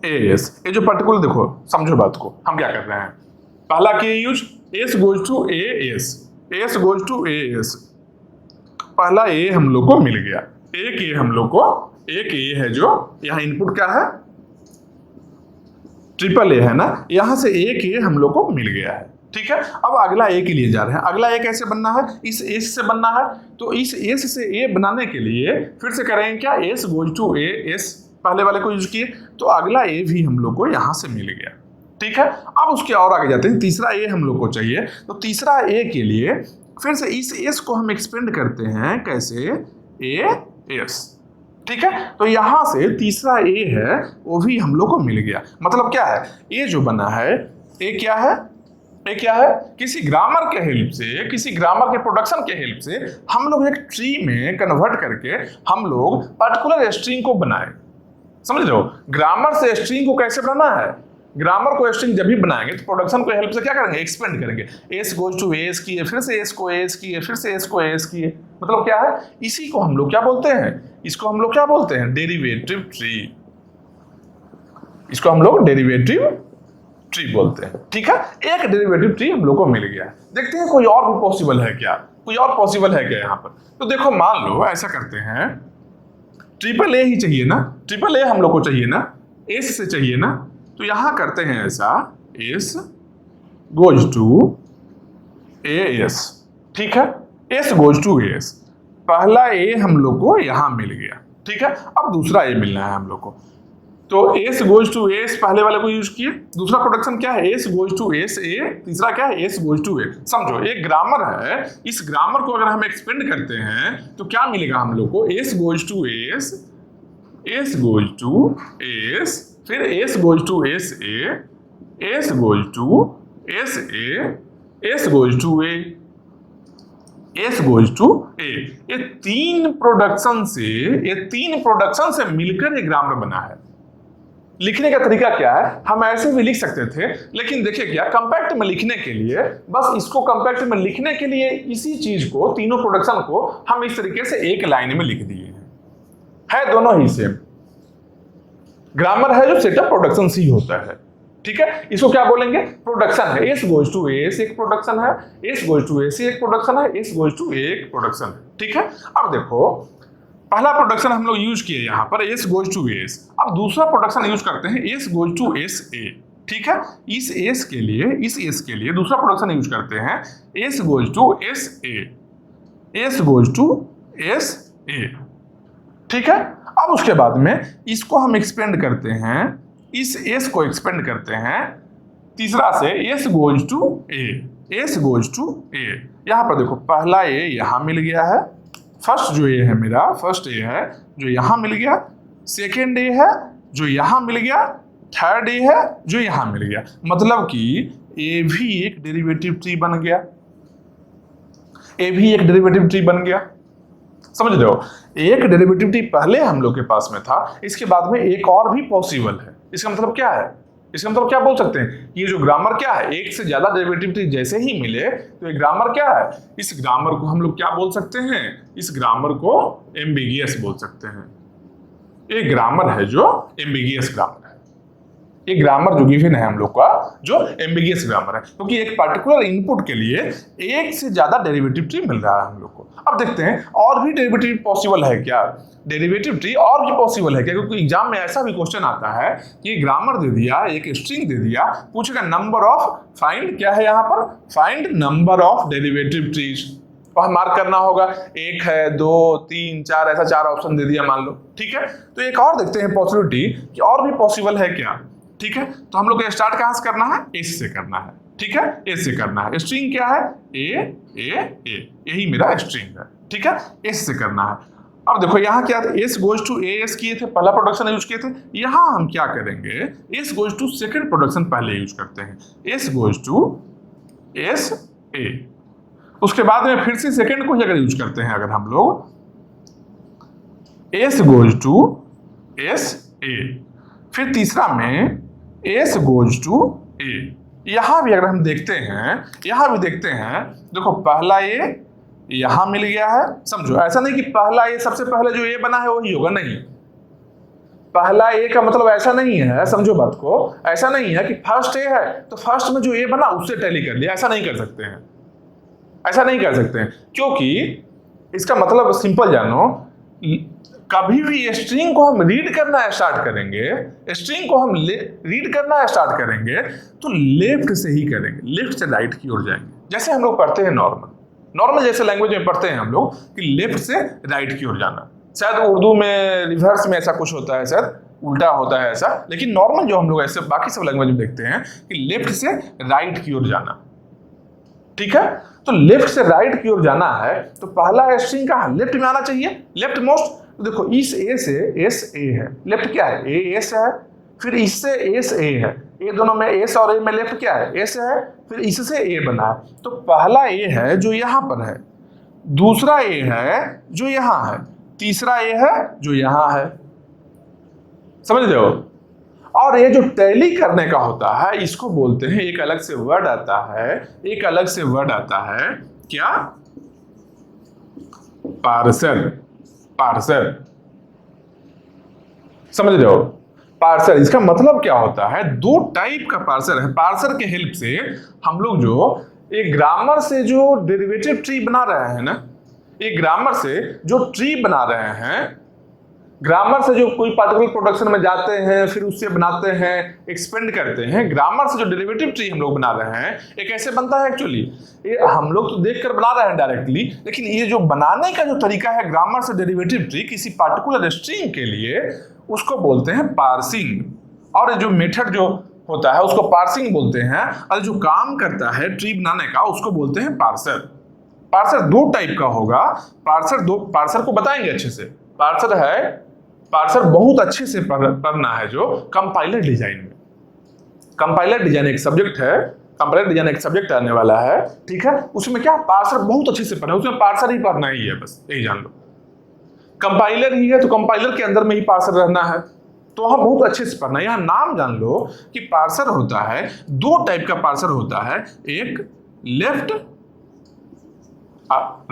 Speaker 1: एस, ये जो पर्टिकुलर देखो, समझो बात को, हम क्या कर रहे हैं, पहला के use, S goes to A S, S goes to A S, पहला ए हम लोग को मिल गया, एक ए हम लोग को, एक ए है जो यहाँ इनपुट क्या है, ट्रिपल ए है ना, यहां से एक ए हम लोग को मिल गया है, ठीक है। अब अगला ए के लिए जा रहे हैं, अगला ए कैसे बनना है, इस एस से बनना है, तो इस एस से ए बनाने के लिए फिर से करेंगे क्या, S goes to A S, पहले वाले को यूज किए, तो अगला ए भी हम लोग को यहां से मिल गया, ठीक है। अब उसके और आगे जाते हैं, तीसरा ए हम लोग को चाहिए, तो तीसरा ए के लिए फिर से इस एस को हम एक्सपेंड करते हैं, कैसे, ए एस, ठीक है। तो यहां से तीसरा ए है वो भी हम लोग को मिल गया, मतलब क्या है, ए जो बना है, ए क्या है, ए क्या है, किसी ग्रामर के हेल्प से, किसी ग्रामर के प्रोडक्शन के हेल्प से हम लोग एक ट्री में कन्वर्ट करके हम लोग पर्टिकुलर स्ट्रिंग को बनाए, समझ रहे हो। ग्रामर से स्ट्रिंग को कैसे बनाना है, ग्रामर को स्ट्रिंग जब भी बनाएंगे तो प्रोडक्शन को हेल्प से क्या करेंगे, एक्सपेंड करेंगे, एस गोज टू एस किए, फिर से एस को एस किए, फिर से एस को एस किए, मतलब क्या है, इसी को हम लोग क्या बोलते हैं, इसको हम लोग क्या बोलते हैं, डेरिवेटिव ट्री, इसको हम लोग डेरिवेटिव ट्री बोलते हैं, ठीक है। एक डेरिवेटिव ट्री हम लोग को मिल गया, देखते हैं कोई और भी पॉसिबल है क्या, कोई और पॉसिबल है क्या यहाँ पर। तो देखो मान लो ऐसा करते हैं, ट्रिपल ए ही चाहिए ना, ट्रिपल ए हम लोग को चाहिए ना, एस से चाहिए ना, तो यहां करते हैं ऐसा, S goes to A S, ठीक है, एस गोज टू एस, पहला ए हम लोग को यहां मिल गया, ठीक है। अब दूसरा ए मिलना है हम लोग को, तो एस गोज टू एस पहले वाले को यूज किए, दूसरा प्रोडक्शन क्या है, S goes to S A, तीसरा क्या है, एस गोज टू ए। समझो एक ग्रामर है, इस ग्रामर को अगर हम एक्सपेंड करते हैं तो क्या मिलेगा हम लोग को, S goes to S, S goes to S, फिर S goes to S A, S goes to S A, S goes to A, S goes to A. ये तीन प्रोडक्शन से मिलकर एक ग्रामर बना है। लिखने का तरीका क्या है, हम ऐसे भी लिख सकते थे, लेकिन देखिए क्या, कंपैक्ट में लिखने के लिए, बस इसको कंपैक्ट में लिखने के लिए इसी चीज को, तीनों प्रोडक्शन को हम इस तरीके से एक लाइन में लिख दिए हैं, है दोनों ही सेम। ग्रामर है जो सेटअप प्रोडक्शन से ही होता है, ठीक है। इसको क्या बोलेंगे, प्रोडक्शन है, एस गोज टू एस एक प्रोडक्शन है, एस गोज टू एस एक प्रोडक्शन है, एस गोज टू एक प्रोडक्शन है, ठीक है। अब देखो पहला प्रोडक्शन हम लोग यूज किए यहाँ पर, एस गोज टू एस, अब दूसरा प्रोडक्शन यूज करते हैं, S goes to S A, ठीक है। इस एस के लिए दूसरा प्रोडक्शन यूज करते हैं, S goes to S A, S goes to S A, ठीक है। अब उसके बाद में इसको हम एक्सपेंड करते हैं, इस एस को एक्सपेंड करते हैं तीसरा से, S goes to A, S goes to A. यहां पर देखो पहला ए यहां मिल गया है, फर्स्ट जो ए है मेरा, फर्स्ट ए है जो यहां मिल गया, सेकेंड ए है जो यहां मिल गया, थर्ड ए है जो यहां मिल गया। मतलब कि ए भी एक डेरिवेटिव ट्री बन गया, ए भी एक डेरिवेटिव ट्री बन गया। समझ रहे हो, एक डेरिवेटिव ट्री पहले हम लोग के पास में था, इसके बाद में एक और भी पॉसिबल है। इसका मतलब क्या है, इसका मतलब क्या बोल सकते हैं, ये जो ग्रामर क्या है, एक से ज्यादा डेरिवेटिव ट्री जैसे ही मिले तो ये ग्रामर क्या है, इस ग्रामर को हम लोग क्या बोल सकते हैं, इस ग्रामर को एम्बिगियस बोल सकते हैं। ये ग्रामर है जो एम्बिगियस ग्रामर है, ये ग्रामर जो गिवन है हम लोग का जो एम्बिगियस ग्रामर है, क्योंकि एक पर्टिकुलर इनपुट के लिए एक से ज्यादा डेरिवेटिव ट्री मिल रहा है हम लोग को। अब देखते हैं और भी डेरिवेटिव पॉसिबल है क्या, डेरिवेटिव ट्री और भी पॉसिबल है क्या, क्योंकि एग्जाम में ऐसा भी क्वेश्चन आता है कि ग्रामर दे दिया, एक स्ट्रिंग दे दिया, पूछेगा नंबर ऑफ, फाइंड क्या है यहाँ पर, find number of derivative trees, वहां मार्क करना होगा, 1 है 2 3 4, ऐसा 4 ऑप्शन दे दिया मान लो। ठीक है, तो एक और देखते हैं पॉसिबिलिटी कि और भी पॉसिबल है क्या। ठीक है, तो हम लोग को स्टार्ट कहां से करना है, एस से करना है। ठीक है, एस से करना है। स्ट्रिंग क्या है, ए, यही मेरा स्ट्रिंग है। ठीक है, एस से करना है। अब देखो यहाँ क्या था, एस गोज टू एस किए थे, पहला प्रोडक्शन यूज किए थे। यहाँ हम क्या करेंगे, S goes to second production पहले यूज करते हैं, S goes to S A. उसके बाद में फिर से सेकेंड को ही अगर यूज करते हैं अगर हम लोग, S goes to S A, फिर तीसरा में एस गोज टू ए। यहां भी अगर हम देखते हैं, यहां भी देखते हैं, देखो पहला ए यहां मिल गया है। समझो, ऐसा नहीं कि पहला ए सबसे पहले जो ए बना है वही होगा, नहीं, पहला ए का मतलब ऐसा नहीं है, समझो बात को, ऐसा नहीं है कि फर्स्ट ए है तो फर्स्ट में जो ए बना उससे टैली कर लिया, ऐसा नहीं कर सकते हैं, ऐसा नहीं कर सकते हैं, क्योंकि इसका मतलब सिंपल जानो, कभी भी स्ट्रिंग को हम रीड करना स्टार्ट करेंगे, स्ट्रिंग को हम रीड करना स्टार्ट करेंगे तो लेफ्ट से ही करेंगे, लेफ्ट से राइट की ओर जाएंगे। जैसे हम लोग पढ़ते हैं नॉर्मल जैसे लैंग्वेज में पढ़ते हैं हम लोग कि लेफ्ट से राइट की ओर जाना। शायद उर्दू में रिवर्स में ऐसा कुछ होता है, शायद उल्टा होता है ऐसा, लेकिन नॉर्मल जो हम लोग ऐसे बाकी सब लैंग्वेज में देखते हैं कि लेफ्ट से राइट की ओर जाना। ठीक है, तो लेफ्ट से राइट की ओर जाना है तो पहला स्ट्रिंग कहाँ, लेफ्ट में आना चाहिए, लेफ्ट मोस्ट। तो देखो इस ए से एस ए है, लेफ्ट क्या है, ए एस है, फिर इससे एस ए है, ये दोनों में एस और ए में लेफ्ट क्या है, एस है, फिर इससे ए बना है। तो पहला ए है जो यहां पर है, दूसरा ए है जो यहां है, तीसरा ए है जो यहां है। समझ रहे हो, और ये जो टैली करने का होता है इसको बोलते हैं, एक अलग से वर्ड आता है, एक अलग से वर्ड आता है क्या, पार्सर। पार्सर, समझ रहे हो, पार्सर इसका मतलब क्या होता है, दो टाइप का पार्सर है। पार्सर के हेल्प से हम लोग जो एक ग्रामर से जो डेरिवेटिव ट्री बना रहे हैं ना, एक ग्रामर से जो ट्री बना रहे हैं, ग्रामर से जो कोई पार्टिकुलर प्रोडक्शन में जाते हैं फिर उससे बनाते हैं, एक्सपेंड करते हैं, ग्रामर से जो डेरिवेटिव ट्री हम लोग बना रहे हैं ये कैसे बनता है एक्चुअली, ये हम लोग तो देखकर बना रहे हैं डायरेक्टली, लेकिन ये जो बनाने का जो तरीका है ग्रामर से डेरिवेटिव ट्री किसी पार्टिकुलर स्ट्रिंग के लिए, उसको बोलते हैं पार्सिंग। और जो मेथड जो होता है उसको पार्सिंग बोलते हैं, और जो काम करता है ट्री बनाने का उसको बोलते हैं पार्सर। पार्सर दो टाइप का होगा, पार्सर को बताएंगे अच्छे से। पार्सर बहुत अच्छे से पढ़ना है जो कंपाइलर डिजाइन में, कंपाइलर डिजाइन एक सब्जेक्ट है, कंपाइलर डिजाइन एक सब्जेक्ट आने वाला है। ठीक है, उसमें क्या पार्सर बहुत अच्छे से पढ़ना है, उसमें पार्सर ही पढ़ना ही है, बस यही जान लो। कंपाइलर ही है तो कंपाइलर के अंदर में ही पार्सर रहना है, तो हम बहुत अच्छे से पढ़ना है। यहाँ नाम जान लो कि पार्सर होता है, दो टाइप का पार्सर होता है, एक लेफ्ट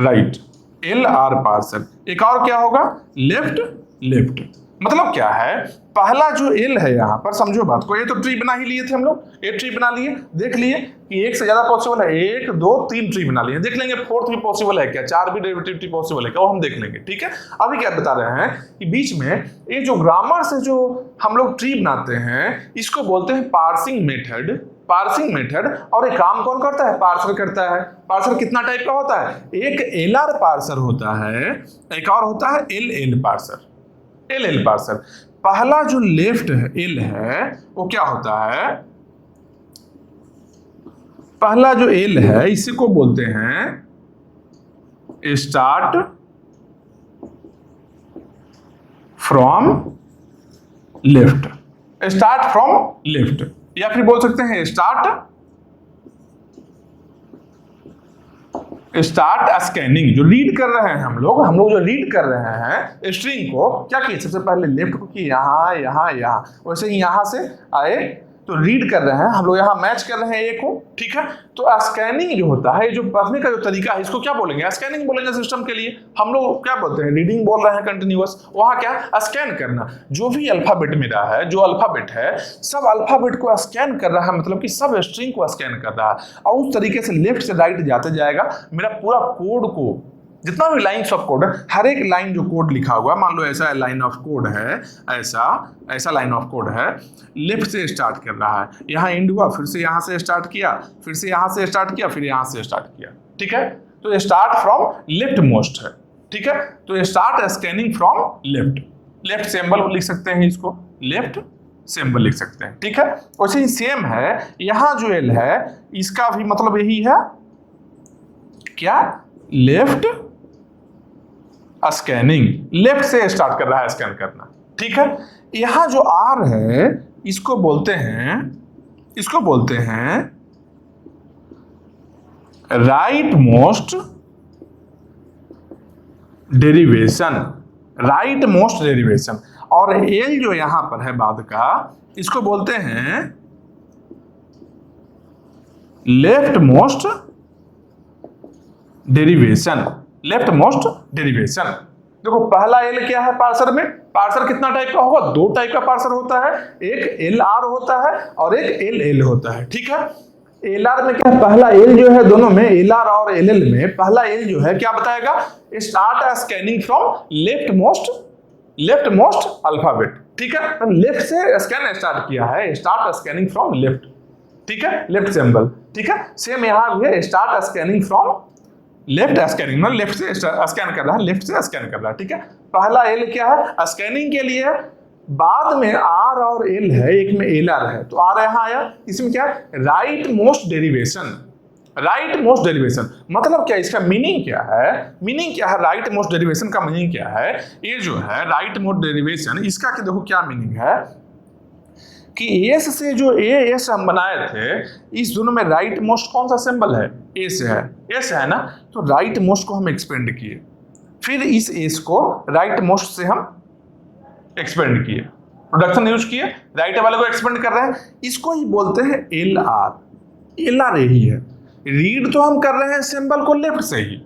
Speaker 1: राइट LR पार्सर, एक और क्या होगा लेफ्ट लेफ्ट। मतलब क्या है, पहला जो L है यहाँ पर, समझो बात को, ये तो ट्री बना ही लिए थे हम लोग, एक ट्री बना लिए, देख लिए कि एक से ज्यादा पॉसिबल है, 1 2 3 ट्री बना लिए, देख लेंगे फोर्थ भी पॉसिबल है क्या, 4 भी डेरिवेटिव ट्री पॉसिबल है क्या, वो हम देख लेंगे। ठीक है, अभी क्या बता रहे हैं कि बीच में ये जो ग्रामर से जो हम लोग ट्री बनाते हैं इसको बोलते हैं पार्सिंग मेथड। पार्सिंग मेथड, और एक काम कौन करता है, पार्सर करता है। पार्सर कितना टाइप का होता है, एक LR पार्सर होता है, एक और होता है LL parser. L L parser. पहला जो लेफ्ट एल है वो क्या होता है, पहला जो एल है इसी को बोलते हैं start from left, start from left, या फिर बोल सकते हैं स्टार्ट स्कैनिंग। जो रीड कर रहे हैं हम लोग जो रीड कर रहे हैं स्ट्रिंग को, क्या किए, सबसे पहले लेफ्ट को किए, यहाँ यहाँ यहाँ, वैसे ही यहाँ से आए तो रीड कर रहे हैं हम लोग, यहाँ मैच कर रहे हैं ए को, ठीक है। तो स्कैनिंग जो होता है, जो पढ़ने का जो तरीका है, इसको क्या बोलेंगे, स्कैनिंग बोलेंगे सिस्टम के लिए। हम लोग क्या बोलते हैं, रीडिंग बोल रहे हैं कंटिन्यूअस, वहाँ क्या स्कैन करना, जो भी अल्फाबेट मेरा है, जो अल्फाबेट है सब अल्फाबेट को स्कैन कर रहा है, मतलब कि सब स्ट्रिंग को स्कैन कर रहा है, और उस तरीके से लेफ्ट से राइट जाते जाएगा। मेरा पूरा कोड को, जितना भी लाइन्स ऑफ कोड है, हर एक लाइन जो कोड लिखा हुआ है, मान लो ऐसा लाइन ऑफ कोड है, ऐसा लाइन ऑफ कोड है, लेफ्ट से स्टार्ट कर रहा है, यहाँ एंड हुआ, फिर से यहाँ से स्टार्ट किया, फिर से यहाँ से स्टार्ट किया, फिर यहाँ से स्टार्ट किया, ठीक है। तो स्टार्ट फ्रॉम लेफ्ट मोस्ट है, ठीक है। तो start scanning from left, left symbol लिख सकते हैं, इसको लेफ्ट सिंबल लिख सकते हैं, ठीक है। वैसे ही सेम है, यहाँ जो एल है इसका भी मतलब यही है, क्या, लेफ्ट स्कैनिंग, लेफ्ट से स्टार्ट कर रहा है स्कैन करना, ठीक है। यहां जो आर है इसको बोलते हैं right most derivation, right most derivation. और एल जो यहां पर है बाद का, इसको बोलते हैं left most derivation, left most derivation. देखो पहला एल क्या है पार्सर में, पार्सर कितना टाइप का होगा, दो टाइप का पार्सर होता है, एक एल आर होता है और एक एल एल होता है, ठीक है। एल आर में क्या है, पहला एल जो है दोनों में, एल आर और एल एल में, पहला एल जो है क्या बताएगा, start scanning from left most alphabet, ठीक है। तो लेफ्ट से स्कैन स्टार्ट किया है, स्टार्ट स्कैनिंग फ्रॉम लेफ्ट, ठीक है, लेफ्ट सिंबल, ठीक है। सेम यहां भी है, start scanning from left scanning, मतलब लेफ्ट से स्कैन कर रहा है, लेफ्ट से स्कैन कर रहा है, ठीक है। पहला एल क्या है, स्कैनिंग के लिए, बाद में आर और एल है, एक में एल आर है, तो आर यहां आया, इसमें क्या है, right most derivation, right most derivation मतलब क्या, इसका मीनिंग क्या है, मीनिंग क्या है, राइट मोस्ट डेरिवेशन का मीनिंग क्या है, ये जो है राइट मोस्ट डेरिवेशन, इसका देखो क्या मीनिंग है कि एस से जो एस हम बनाए थे, इस दोनों में राइट मोस्ट कौन सा सिंबल है, एस है, एस है ना, तो राइट मोस्ट को हम एक्सपेंड किए, फिर इस एस को राइट मोस्ट से हम एक्सपेंड किए, प्रोडक्शन यूज किए, राइट वाले को एक्सपेंड कर रहे हैं, इसको ही बोलते हैं एल आर। एल आर यही है, रीड तो हम कर रहे हैं सिंबल को लेफ्ट से ही,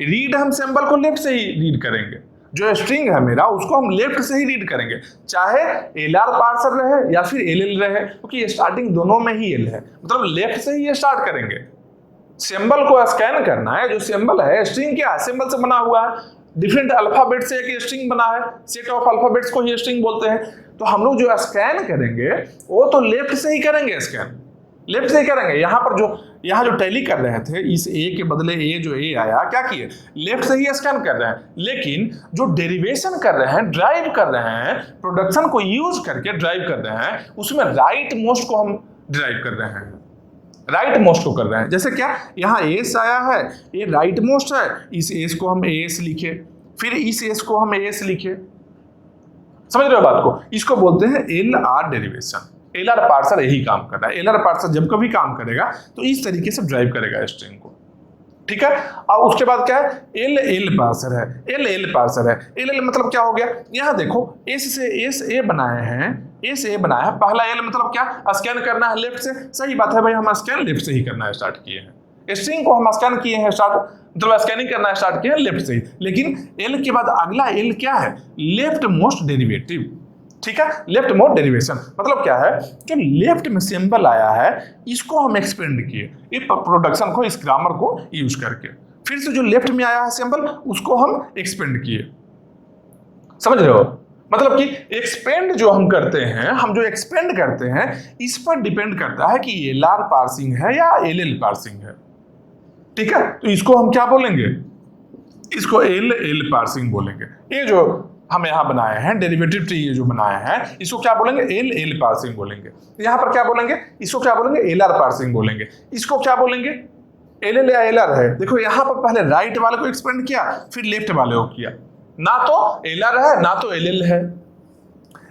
Speaker 1: रीड हम सिंबल को लेफ्ट से ही रीड करेंगे, जो स्ट्रिंग है मेरा उसको हम लेफ्ट से ही रीड करेंगे, चाहे एल आर पार्सर रहे या फिर एल एल रहे, क्योंकि स्टार्टिंग दोनों में ही एल है, मतलब लेफ्ट से ही स्टार्ट करेंगे। सिंबल को स्कैन करना है, जो सिंबल है, स्ट्रिंग क्या है, सिंबल से बना हुआ है, डिफरेंट अल्फाबेट से एक स्ट्रिंग बना है, सेट ऑफ अल्फाबेट्स को ही स्ट्रिंग बोलते हैं। तो हम लोग जो स्कैन करेंगे वो तो लेफ्ट से ही करेंगे, स्कैन लेफ्ट से ही करेंगे। यहाँ जो टैली कर रहे थे, इस ए के बदले ए जो ए आया, क्या किए, लेफ्ट से ही स्कैन कर रहे हैं, लेकिन जो डेरिवेशन कर रहे हैं, ड्राइव कर रहे हैं, प्रोडक्शन को यूज करके ड्राइव कर रहे हैं, उसमें राइट मोस्ट को हम ड्राइव कर रहे हैं, राइट मोस्ट को कर रहे हैं। जैसे क्या, यहाँ एस आया है, ये राइट मोस्ट है, इस एस को हम एस लिखे, फिर इस एस को हम एस लिखे, समझ रहे हो बात को, इसको बोलते हैं L R derivation. L R parser यही काम कर रहा है, एल आर पार्सर जब कभी काम करेगा तो इस तरीके से ड्राइव करेगा स्ट्रिंग को, ठीक है। और उसके बाद क्या है, एल एल पार्सर है, एल एल पार्सर है, एल एल मतलब क्या हो गया, यहाँ देखो एस से एस ए बनाए हैं, एस ए बनाया है, पहला एल मतलब क्या, स्कैन करना है लेफ्ट से, सही बात है भाई, हम स्कैन लेफ्ट से ही करना स्टार्ट किए हैं, स्ट्रिंग को हम स्कैन किए हैं स्टार्ट, मतलब स्कैनिंग करना स्टार्ट किया लेफ्ट से ही, लेकिन एल के बाद अगला एल क्या है, लेफ्ट मोस्ट डेरिवेटिव, ठीक है। लेफ्ट मोस्ट डेरिवेशन मतलब क्या है, जो लेफ्ट में सिंबल आया है इसको हम एक्सपेंड किए, ये प्रोडक्शन को, इस ग्रामर को यूज करके, फिर से जो लेफ्ट में आया है सिंबल उसको हम एक्सपेंड किए, समझ रहे हो, मतलब कि एक्सपेंड जो हम करते हैं, हम जो एक्सपेंड करते हैं इस पर डिपेंड करता है कि एल आर पार्सिंग है या एल एल पार्सिंग है, ठीक है। तो इसको हम क्या बोलेंगे, इसको एल एल पार्सिंग बोलेंगे। ये जो हम यहाँ बनाए हैं डेरिवेटिव ट्री, ये जो बनाए हैं इसको क्या बोलेंगे, एल एल पार्सिंग बोलेंगे। यहाँ पर क्या बोलेंगे, इसको क्या बोलेंगे, एल आर पार्सिंग बोलेंगे। इसको क्या बोलेंगे, एल एल या एल आर है। देखो यहाँ पर पहले राइट वाले को एक्सपेंड किया, फिर लेफ्ट वाले को किया। ना तो एल आर है ना तो एल एल है,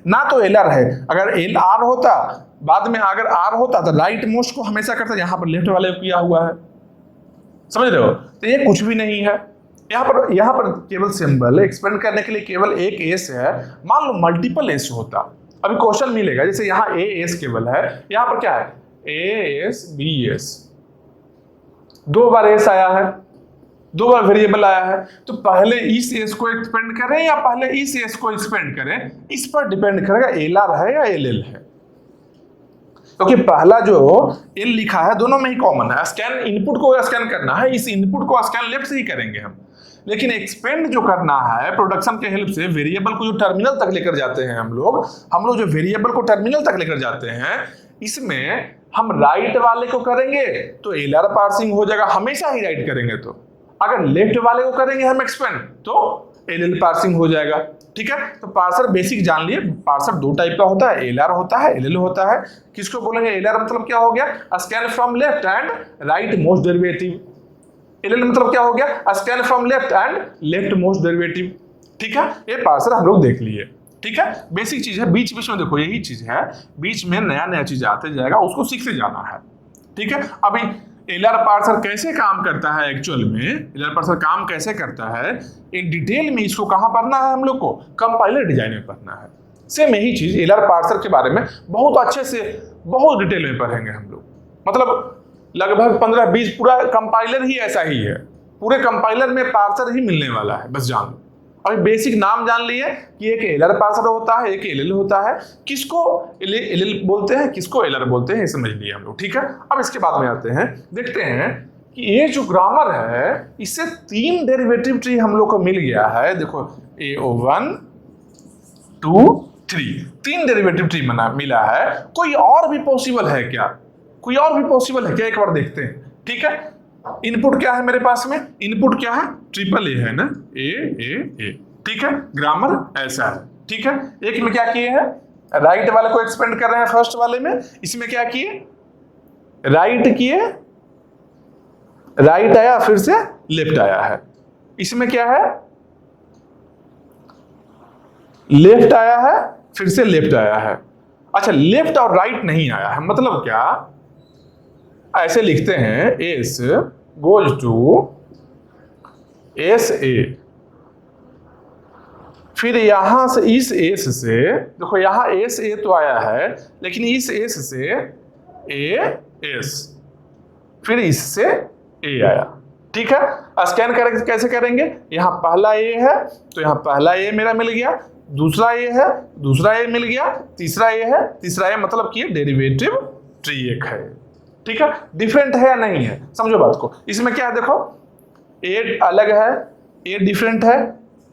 Speaker 1: ना तो एल आर है। अगर एल आर होता, बाद में अगर आर होता तो राइट मोस्ट को हमेशा करता, यहाँ पर लेफ्ट वाले को किया हुआ है। समझ रहे हो? तो ये कुछ भी नहीं है। यहाँ पर केवल सिंबल एक्सपेंड करने के लिए केवल एक एस है। मान लो मल्टीपल एस होता, अभी क्वेश्चन मिलेगा, जैसे यहाँ ए एस केवल है, यहाँ पर क्या है, ए एस बी एस, 2 बार एस आया है, 2 बार वेरिएबल आया है। तो पहले इस एस को एक्सपेंड करें या पहले इस एस को एक्सपेंड करें, इस पर डिपेंड करेगा एल आर है या एल एल है। क्योंकि पहला जो एल लिखा है दोनों में ही कॉमन है। स्कैन इनपुट को स्कैन करना है, इस इनपुट को स्कैन लेफ्ट से ही करेंगे हम। लेकिन एक्सपेंड जो करना है प्रोडक्शन के हेल्प से, वेरिएबल को जो टर्मिनल तक लेकर जाते हैं हम लोग जो वेरिएबल को टर्मिनल तक लेकर जाते हैं, इसमें हम राइट वाले को करेंगे तो एल आर पार्सिंग हो जाएगा, हमेशा ही राइट करेंगे। तो अगर लेफ्ट वाले को करेंगे हम एक्सपेंड तो एल एल पार्सिंग हो जाएगा। ठीक है, तो पार्सर बेसिक जान लिए, पार्सर 2 टाइप का होता है, एल आर होता है, एल एल होता है। किसको बोलेंगे, एल आर मतलब क्या हो गया, scan from left and right most derivative. L L मतलब क्या हो गया, scan from left and left most derivative. ठीक है, ये पार्सर हम लोग देख लिए। ठीक है, बेसिक चीज है, बीच बीच में देखो यही चीज है, बीच में नया नया चीज आते जाएगा, उसको सीखते जाना है। ठीक है, अभी एल आर पार्सर कैसे काम करता है, एक्चुअल में एल आर पार्सर काम कैसे करता है इन डिटेल में, इसको कहाँ पढ़ना है हम लोग को, कंपाइलर डिजाइन में पढ़ना है। सेम यही चीज एल आर पार्सर के बारे में बहुत अच्छे से बहुत डिटेल में पढ़ेंगे हम लोग, मतलब लगभग 15-20 पूरा कंपाइलर ही ऐसा ही है, पूरे कंपाइलर में पार्सर ही मिलने वाला है, बस जान लो। अभी बेसिक नाम जान लिए कि एक एल आर पार्सर होता है, एक एल एल होता है, किसको एल एल बोलते हैं, किसको एल आर बोलते हैं, ये समझ लिए हम लोग। ठीक है, अब इसके बाद में आते हैं, देखते हैं कि ये जो ग्रामर है इससे 3 डेरिवेटिव ट्री हम लोग को मिल गया है। देखो AO1 2 3 3 डेरिवेटिव ट्री मिला है। कोई और भी पॉसिबल है क्या, कोई और भी पॉसिबल है क्या, एक बार देखते हैं। ठीक है, इनपुट क्या है मेरे पास में, इनपुट क्या है, ट्रिपल ए है ना, ए। ठीक है, ग्रामर ऐसा है। ठीक है, एक में क्या किए हैं, राइट वाले को एक्सपेंड कर रहे हैं, फर्स्ट वाले में, इसमें क्या किए, राइट किए, राइट आया फिर से लेफ्ट आया है। इसमें क्या है, लेफ्ट आया है फिर से लेफ्ट आया है। अच्छा, लेफ्ट और राइट नहीं आया है, मतलब क्या, ऐसे लिखते हैं S goes to S A, फिर यहां से इस एस से, देखो यहां एस ए तो आया है, लेकिन इस एस से ए एस, फिर इससे ए आया। ठीक है, स्कैन करेंगे, कैसे करेंगे, यहां पहला ए है तो यहां पहला ए मेरा मिल गया, दूसरा ए है, दूसरा ए मिल गया, तीसरा ए है, तीसरा ए, मतलब कि डेरिवेटिव ट्री एक है। ठीक है, डिफरेंट है या नहीं है, समझो बात को। इसमें क्या है, देखो ए अलग है, ए डिफरेंट है,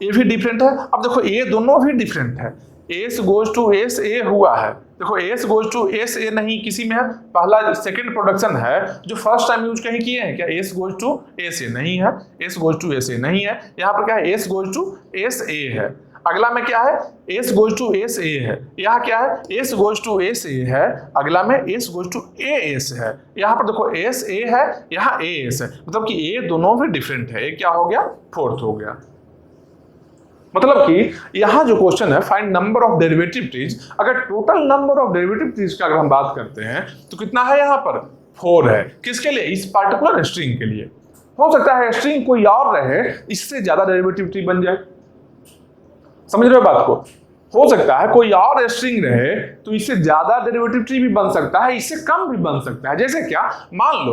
Speaker 1: ए भी डिफरेंट है। अब देखो ए दोनों भी डिफरेंट है, S goes to S A हुआ है, देखो S goes to S A नहीं किसी में है, पहला सेकंड प्रोडक्शन है जो फर्स्ट टाइम यूज कहीं किए हैं क्या, S goes to S A नहीं है, S goes to S A नहीं है, यहाँ पर क्या है, S goes to S A है। अगला में क्या है, S goes to S A है, यहाँ क्या है, S goes to S A है, अगला में S goes to A S है। यहाँ पर देखो एस ए है, यहाँ ए एस है, मतलब कि ए दोनों भी डिफरेंट है। ये क्या हो गया, फोर्थ हो गया। मतलब कि यहाँ जो क्वेश्चन है find number of derivative trees, अगर total number of derivative trees का अगर हम बात करते हैं तो कितना है, यहाँ पर 4 है। किसके लिए, इस पार्टिकुलर स्ट्रिंग के लिए। हो सकता है स्ट्रिंग कोई और रहे, इससे ज्यादा डेरिवेटिव ट्री बन जाए, समझ रहे हो बात को। हो सकता है कोई और स्ट्रिंग रहे तो इससे ज्यादा डेरिवेटिव ट्री भी बन सकता है, इससे कम भी बन सकता है। जैसे क्या, मान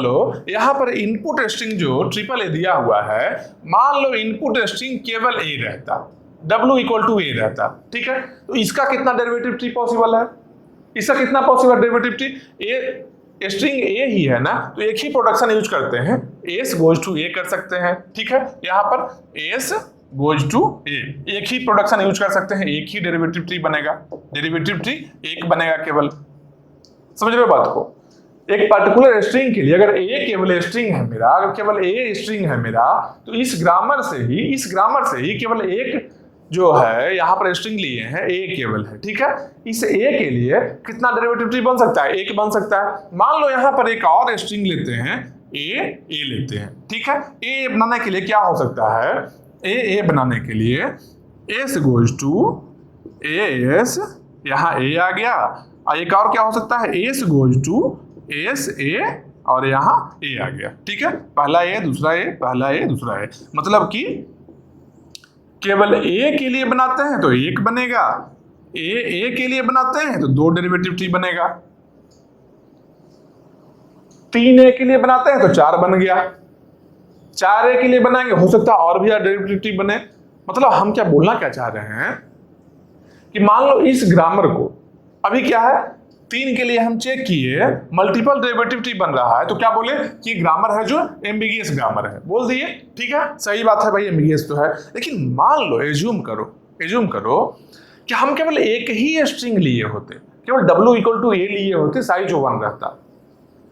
Speaker 1: लो यहाँ पर इनपुट स्ट्रिंग जो ट्रिपल ए दिया हुआ है, मान लो इनपुट स्ट्रिंग केवल ए रहता, W = A रहता। ठीक है, तो इसका कितना डेरिवेटिव ट्री पॉसिबल है, इसका कितना possible derivative tree, a string a ही है ना, तो एक ही प्रोडक्शन यूज करते हैं, एस गोज टू ए कर सकते हैं। ठीक है, यहाँ पर एस गोज टू ए, एक ही प्रोडक्शन यूज कर सकते हैं, एक ही डेरिवेटिव ट्री बनेगा, डेरिवेटिव ट्री एक बनेगा केवल। समझ रहे हो बात को। एक पर्टिकुलर स्ट्रिंग के लिए अगर ए केवल स्ट्रिंग है मेरा, अगर केवल ए स्ट्रिंग है मेरा, तो इस ग्रामर से ही केवल एक जो है यहाँ पर स्ट्रिंग लिए हैं ए केवल है, ठीक है। इस ए के लिए कितना डेरिवेटिव ट्री बन सकता है, एक बन सकता है। मान लो यहाँ पर एक और स्ट्रिंग लेते हैं ए लेते हैं, ठीक है। ए बनाने के लिए क्या हो सकता है, ए बनाने के लिए एस गोज टू एस, यहाँ ए आ गया, और एक और क्या हो सकता है S goes to S A, और यहाँ ए आ गया, ठीक है। पहला ए दूसरा ए, पहला ए दूसरा ए, मतलब कि केवल ए के लिए बनाते हैं तो एक बनेगा, ए के लिए बनाते हैं तो दो डेरिवेटिव ट्री बनेगा, 3 ए के लिए बनाते हैं तो 4 बन गया, 4 ए के लिए बनाएंगे हो सकता है और भी डेरिवेटिव ट्री बने। मतलब हम क्या बोलना क्या चाह रहे हैं कि मान लो इस ग्रामर को अभी क्या है 3 के लिए हम चेक किए, मल्टीपल डेरिवेटिव ट्री बन रहा है, तो क्या बोले कि ग्रामर है जो एम्बिगियस ग्रामर है, बोल दिए, ठीक है। सही बात है भाई, एम्बिगियस तो है। लेकिन मान लो एज्यूम करो कि हम केवल एक ही स्ट्रिंग लिए होते, केवल W = A लिए होते, साइज 1 रहता,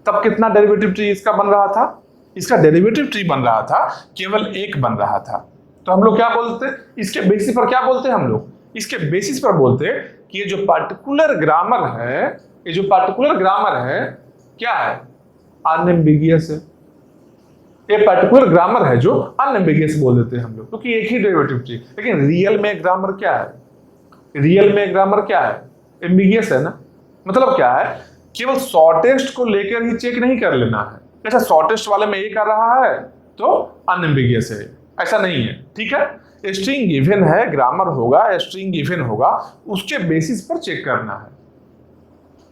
Speaker 1: तब कितना डेरिवेटिव ट्री इसका बन रहा था, इसका डेरिवेटिव ट्री बन रहा था केवल 1 बन रहा था। तो हम लोग क्या बोलते, इसके बेसिस पर क्या बोलते हम लोग, इसके बेसिस पर बोलते कि ये जो पार्टिकुलर ग्रामर है, ये जो पार्टिकुलर ग्रामर है क्या है, अनएम्बिगियस है। ये पार्टिकुलर ग्रामर है जो अनएम्बिगियस बोल देते हैं हम लोग, क्योंकि एक ही डेरिवेटिव ट्री। लेकिन रियल में ग्रामर क्या है, रियल में ग्रामर क्या है, एम्बिगियस है ना। मतलब क्या है, केवल शॉर्टेस्ट को लेकर ही चेक नहीं कर लेना है, अच्छा शॉर्टेस्ट वाले में ये कर रहा है तो अनएम्बिगियस है, ऐसा नहीं है, ठीक है। स्ट्रिंग गिवन है, ग्रामर होगा, स्ट्रिंग गिवन होगा, उसके बेसिस पर चेक करना है,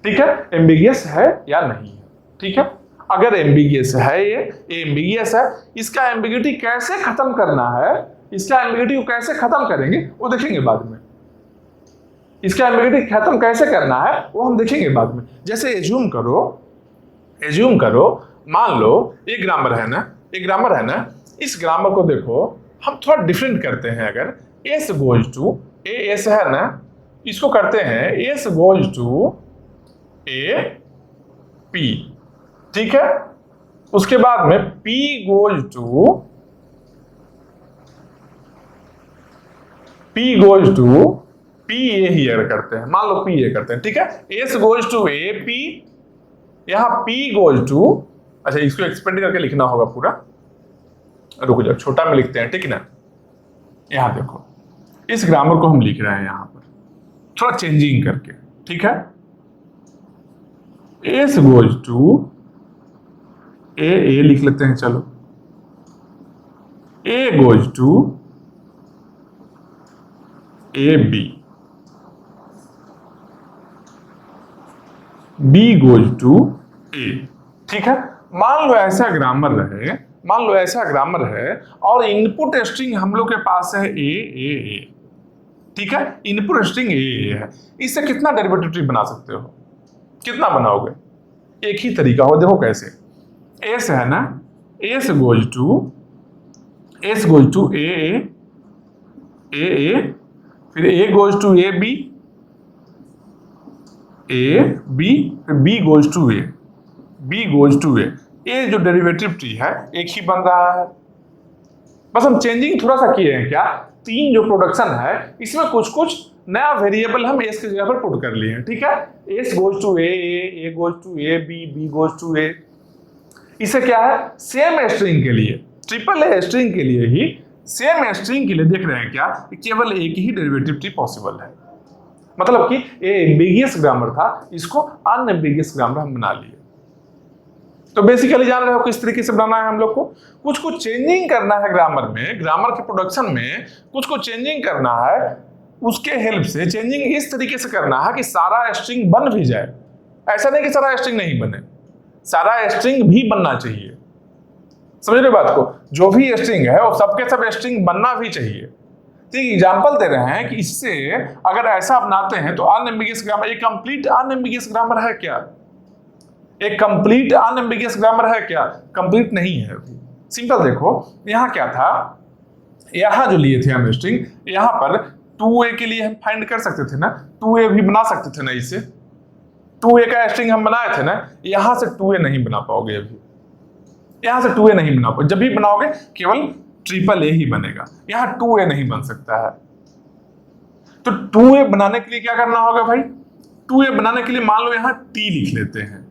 Speaker 1: ठीक है, एम्बिगियस है या नहीं है, ठीक है। अगर एम्बिगियस है, ये एम्बिगियस है, इसका एम्बिगिटी कैसे खत्म करना है, इसका एम्बिगिटी को कैसे खत्म करेंगे वो देखेंगे बाद में, इसका एम्बिगिटी खत्म कैसे करना है वो हम देखेंगे बाद में। जैसे एज्यूम करो मान लो ये ग्रामर है ना, इस ग्रामर को देखो हम थोड़ा डिफरेंट करते हैं। अगर S goes to A, S है ना, इसको करते हैं S goes to A P, ठीक है। उसके बाद में P goes to P A here करते हैं, मान लो पी ए करते हैं, ठीक है। S goes to A P, यहां पी गोज टू, अच्छा इसको एक्सपेंड करके लिखना होगा पूरा, रुक जाओ छोटा में लिखते हैं, ठीक है ना। यहां देखो इस ग्रामर को हम लिख रहे हैं यहां पर थोड़ा चेंजिंग करके, ठीक है। एस गोज टू ए लिख लेते हैं, चलो A goes to A B goes to A, ठीक है। मान लो ऐसा ग्रामर है और इनपुट स्ट्रिंग हम लोग के पास है ए, ठीक है, इनपुट स्ट्रिंग ए है। इससे कितना डेरिवेटिव ट्री बना सकते हो, कितना बनाओगे, एक ही तरीका हो, देखो कैसे। एस है ना, एस गोज टू ए, फिर A goes to A B, फिर बी गोज टू ए, ये जो डेरिवेटिव ट्री है एक ही बन रहा है। बस हम चेंजिंग थोड़ा सा किए हैं, क्या 3 जो प्रोडक्शन है इसमें कुछ नया वेरिएबल हम एस की जगह पर पुट कर लिए हैं, ठीक है। S goes to A goes to A B goes to A. इसे क्या है, सेम स्ट्रिंग के लिए, ट्रिपल ए स्ट्रिंग के लिए ही, सेम स्ट्रिंग के लिए देख रहे हैं क्या, केवल एक ही डेरिवेटिव ट्री पॉसिबल है। मतलब कि ये एम्बिगियस ग्रामर था, इसको अनएम्बिगियस ग्रामर हम बना लिए। तो बेसिकली जान रहे हो किस तरीके से बनाना है हम लोग को, कुछ चेंजिंग करना है ग्रामर में, ग्रामर के प्रोडक्शन में कुछ चेंजिंग करना है, उसके हेल्प से चेंजिंग इस तरीके से करना है कि सारा स्ट्रिंग बन भी जाए। ऐसा नहीं कि सारा स्ट्रिंग नहीं बने, सारा स्ट्रिंग भी बनना चाहिए, समझ रहे बात को। जो भी स्ट्रिंग है वो सबके सब स्ट्रिंग बनना भी चाहिए। ठीक, एग्जांपल दे रहे हैं कि इससे अगर ऐसा अपनाते हैं तो अनएम्बिगियस ग्रामर, एक कंप्लीट अनएम्बिगियस ग्रामर है क्या, एक कंप्लीट अनएम्बिगियस ग्रामर है क्या, कंप्लीट नहीं है। सिंपल देखो यहाँ क्या था, यहाँ जो लिए थे हम स्ट्रिंग, यहाँ पर 2a के लिए हम फाइंड कर सकते थे ना, 2a भी बना सकते थे ना, इसे 2a का स्ट्रिंग हम बनाए थे ना, यहाँ से 2a नहीं बना पाओगे, अभी यहाँ से 2a नहीं बना पाओगे, जब भी बनाओगे केवल ट्रिपल ए ही बनेगा, यहाँ 2a नहीं बन सकता है। तो 2a बनाने के लिए क्या करना होगा भाई, 2a बनाने के लिए मान लो यहां t लिख लेते हैं,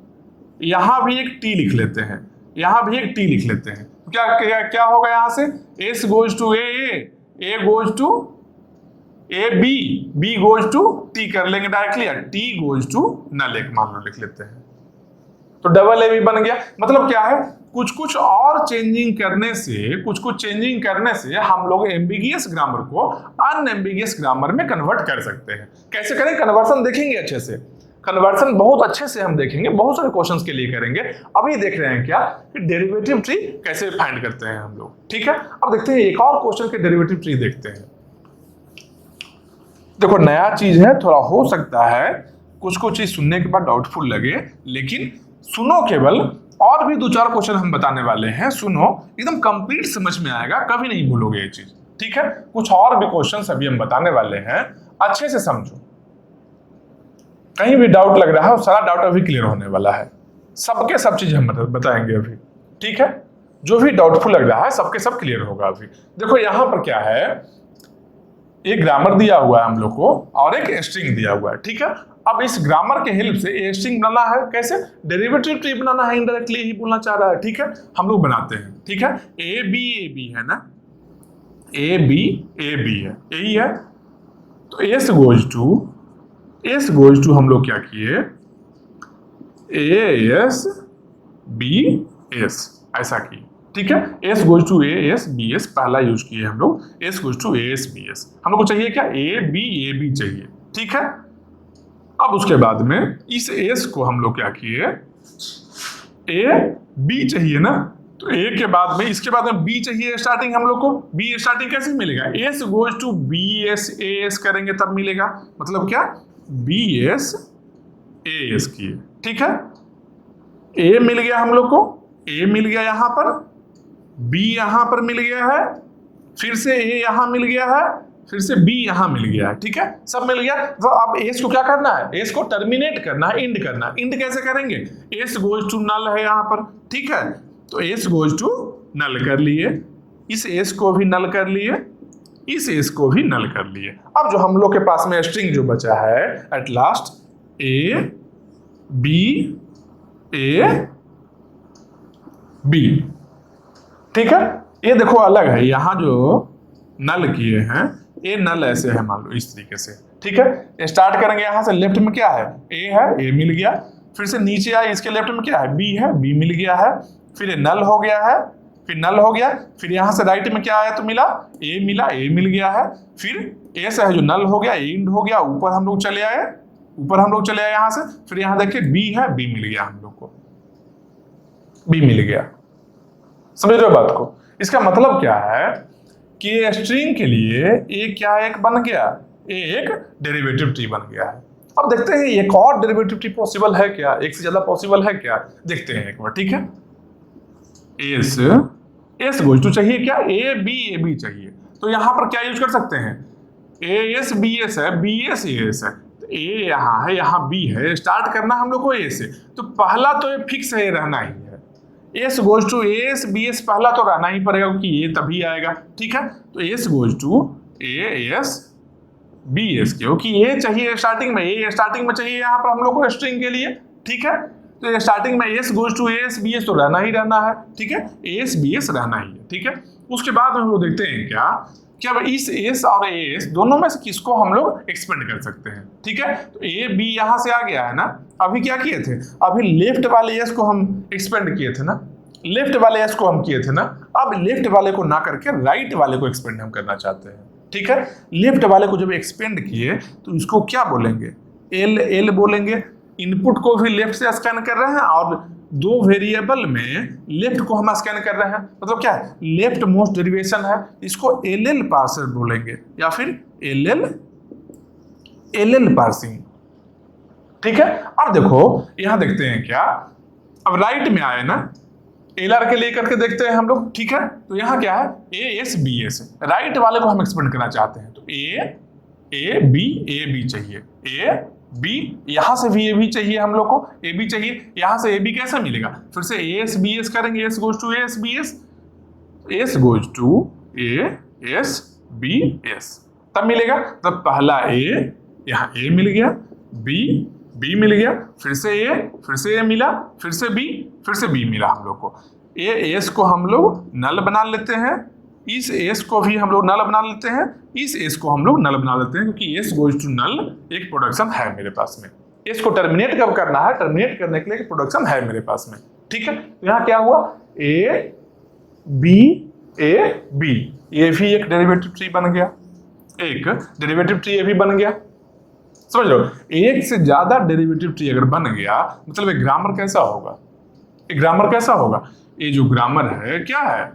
Speaker 1: यहां भी एक t लिख लेते हैं, यहां भी एक t लिख लेते हैं। तो क्या होगा यहां से, s goes to a goes to b goes to t कर लेंगे directly, t goes to null एक मान लो लिख लेते हैं। तो डबल ए भी बन गया। मतलब क्या है, कुछ कुछ चेंजिंग करने से हम लोग एम्बिगियस ग्रामर को अनएम्बिगियस ग्रामर में कन्वर्ट कर सकते हैं। कैसे करें, कन्वर्सन देखेंगे अच्छे से, कन्वर्सन बहुत अच्छे से हम देखेंगे, बहुत सारे क्वेश्चंस के लिए करेंगे। अभी देख रहे हैं क्या कि डेरिवेटिव ट्री कैसे फाइंड करते हैं हम लोग, ठीक है। अब देखते हैं एक और क्वेश्चन के डेरिवेटिव ट्री देखते हैं। देखो नया चीज है, थोड़ा हो सकता है कुछ चीज सुनने के बाद डाउटफुल लगे, लेकिन सुनो केवल, और भी 2-4 क्वेश्चन हम बताने वाले हैं, सुनो एकदम कंप्लीट समझ में आएगा, कभी नहीं भूलोगे ये चीज, ठीक है। कुछ और भी क्वेश्चन अभी हम बताने वाले हैं, अच्छे से समझो, कहीं भी डाउट लग रहा है सारा डाउट अभी क्लियर होने वाला है, सबके सब चीज हम बताएंगे अभी, ठीक है। जो भी डाउटफुल लग रहा है सबके सब क्लियर होगा अभी। देखो यहां पर क्या है, एक ग्रामर दिया हुआ है हम लोग को और एक स्ट्रिंग दिया हुआ है, ठीक है। अब इस ग्रामर के हेल्प से ए स्ट्रिंग बनाना है, कैसे, डेरिवेटिव ट्री बनाना है, इनडायरेक्टली ही बोलना चाह रहा है, ठीक है। हम लोग बनाते हैं, ठीक है। ए बी है ना, ए बी है, यही है। तो एस गोज टू हम लोग क्या किए, ए एस बी एस ऐसा किए, ठीक है। S goes to A S B S पहला यूज किए हम लोग, S goes to A S B S. हम लोग को चाहिए क्या, ए बी चाहिए, ठीक है। अब उसके बाद में इस एस को हम लोग क्या किए, ए बी चाहिए ना, तो ए के बाद में इसके बाद में बी चाहिए स्टार्टिंग हम लोग को। बी स्टार्टिंग कैसे मिलेगा, S goes to B S A S करेंगे तब मिलेगा। मतलब क्या, बी एस ए एस किए, ठीक है। ए मिल गया हम लोग को, ए मिल गया यहां पर, बी यहां पर मिल गया है, फिर से ए यहां मिल गया है, फिर से बी यहां मिल गया है, ठीक है। सब मिल गया। तो अब एस को क्या करना है, एस को टर्मिनेट करना है, इंड करना है। इंड कैसे करेंगे, एस गोज टू नल है यहां पर, ठीक है। तो एस गोज टू नल कर लिए, इस एस को भी नल कर लिए, इस एस को भी नल कर लिए। अब जो हम लोग के पास में स्ट्रिंग जो बचा है एट लास्ट, ए बी, ठीक है। ये देखो अलग है, यहां जो नल किए हैं, ये नल ऐसे है मान लो इस तरीके से, ठीक है। स्टार्ट करेंगे यहां से, लेफ्ट में क्या है, ए मिल गया, फिर से नीचे आए, इसके लेफ्ट में क्या है, बी है, बी मिल गया है, फिर ये नल हो गया है, फिर नल हो गया, फिर यहां से राइट में क्या आया तो मिला, ए मिला, ए मिल गया है, फिर ए से है जो नल हो गया, इंड हो गया, ऊपर हम लोग चले आए, यहां से, फिर यहां देखिए बी है, बी मिल गया हम लोग को, बी मिल गया। समझ रहे हो बात को। इसका मतलब क्या है कि स्ट्रिंग के लिए ए क्या एक बन गया, एक डेरिवेटिव ट्री बन गया है। अब देखते हैं एक और डेरिवेटिव ट्री पॉसिबल है क्या, एक से ज्यादा पॉसिबल है क्या, देखते हैं एक बार, ठीक है। एस गोज टू चाहिए क्या, ए बी चाहिए, तो यहां पर क्या यूज कर सकते हैं, ए एस बी एस है, बी एस ए एस है, तो ए यहां है, यहां बी है, स्टार्ट करना हम लोग को ए से, तो पहला तो ये फिक्स है, रहना ही है। S goes to S B S पहला तो रहना ही पड़ेगा क्योंकि ये तभी आएगा, ठीक है। तो S goes to A S B S, क्योंकि ये चाहिए स्टार्टिंग में, ये स्टार्टिंग में चाहिए यहाँ पर हम लोग को स्ट्रिंग के लिए, ठीक है। तो ये स्टार्टिंग में S goes to S B S तो रहना ही रहना है, ठीक है, एस बी एस रहना ही है, ठीक है। उसके बाद हम लोग देखते हैं क्या अब इस एस और एस दोनों में से किसको हम लोग एक्सपेंड कर सकते हैं, ठीक है। तो ए बी यहां से आ गया है ना, अभी क्या किए थे, अभी लेफ्ट वाले एस को हम एक्सपेंड किए थे ना, लेफ्ट वाले एस को हम किए थे ना, अब लेफ्ट वाले को ना करके राइट वाले को एक्सपेंड हम करना चाहते हैं, ठीक है। लेफ्ट वाले को जब एक्सपेंड किए तो इसको क्या बोलेंगे, एल बोलेंगे। इनपुट को भी लेफ्ट से स्कैन कर रहे हैं और दो वेरिएबल में लेफ्ट को हम स्कैन कर रहे हैं, मतलब क्या है, लेफ्ट मोस्ट डेरिवेशन है, इसको एल पार्सर बोलेंगे या फिर एल पार्सिंग, ठीक है। अब देखो यहां देखते हैं क्या, अब राइट में आए ना, एलआर के लेकर के देखते हैं हम लोग, ठीक है। तो यहाँ क्या है, A S B S, right वाले को हम एक्सपेंड करना चाहते हैं, तो ए बी चाहिए, ए बी, यहां से भी ए बी चाहिए हम लोग को, ए बी चाहिए, यहां से ए बी कैसे मिलेगा, फिर से ए एस बी एस करेंगे, S goes to A S B S, S goes to A S B S, तब मिलेगा। तब पहला ए, यहाँ ए मिल गया, बी मिल गया, फिर से ए मिला, फिर से बी मिला हम लोग को। एस को हम लोग नल बना लेते हैं, इस एस को भी हम लोग नल बना लेते हैं, इस एस को हम लोग नल बना लेते हैं, क्योंकि एस गोज टू नल एक प्रोडक्शन है मेरे पास में। एस को टर्मिनेट कब करना है? टर्मिनेट करने के लिए प्रोडक्शन है मेरे पास में। ठीक है, तो यहाँ क्या हुआ? ए बी, ये भी एक डेरिवेटिव ट्री बन गया, एक डेरिवेटिव ट्री ये भी बन गया। समझ लो, एक से ज्यादा डेरिवेटिव ट्री अगर बन गया मतलब एक ग्रामर कैसा होगा? एक ग्रामर कैसा होगा? ये जो ग्रामर है क्या है?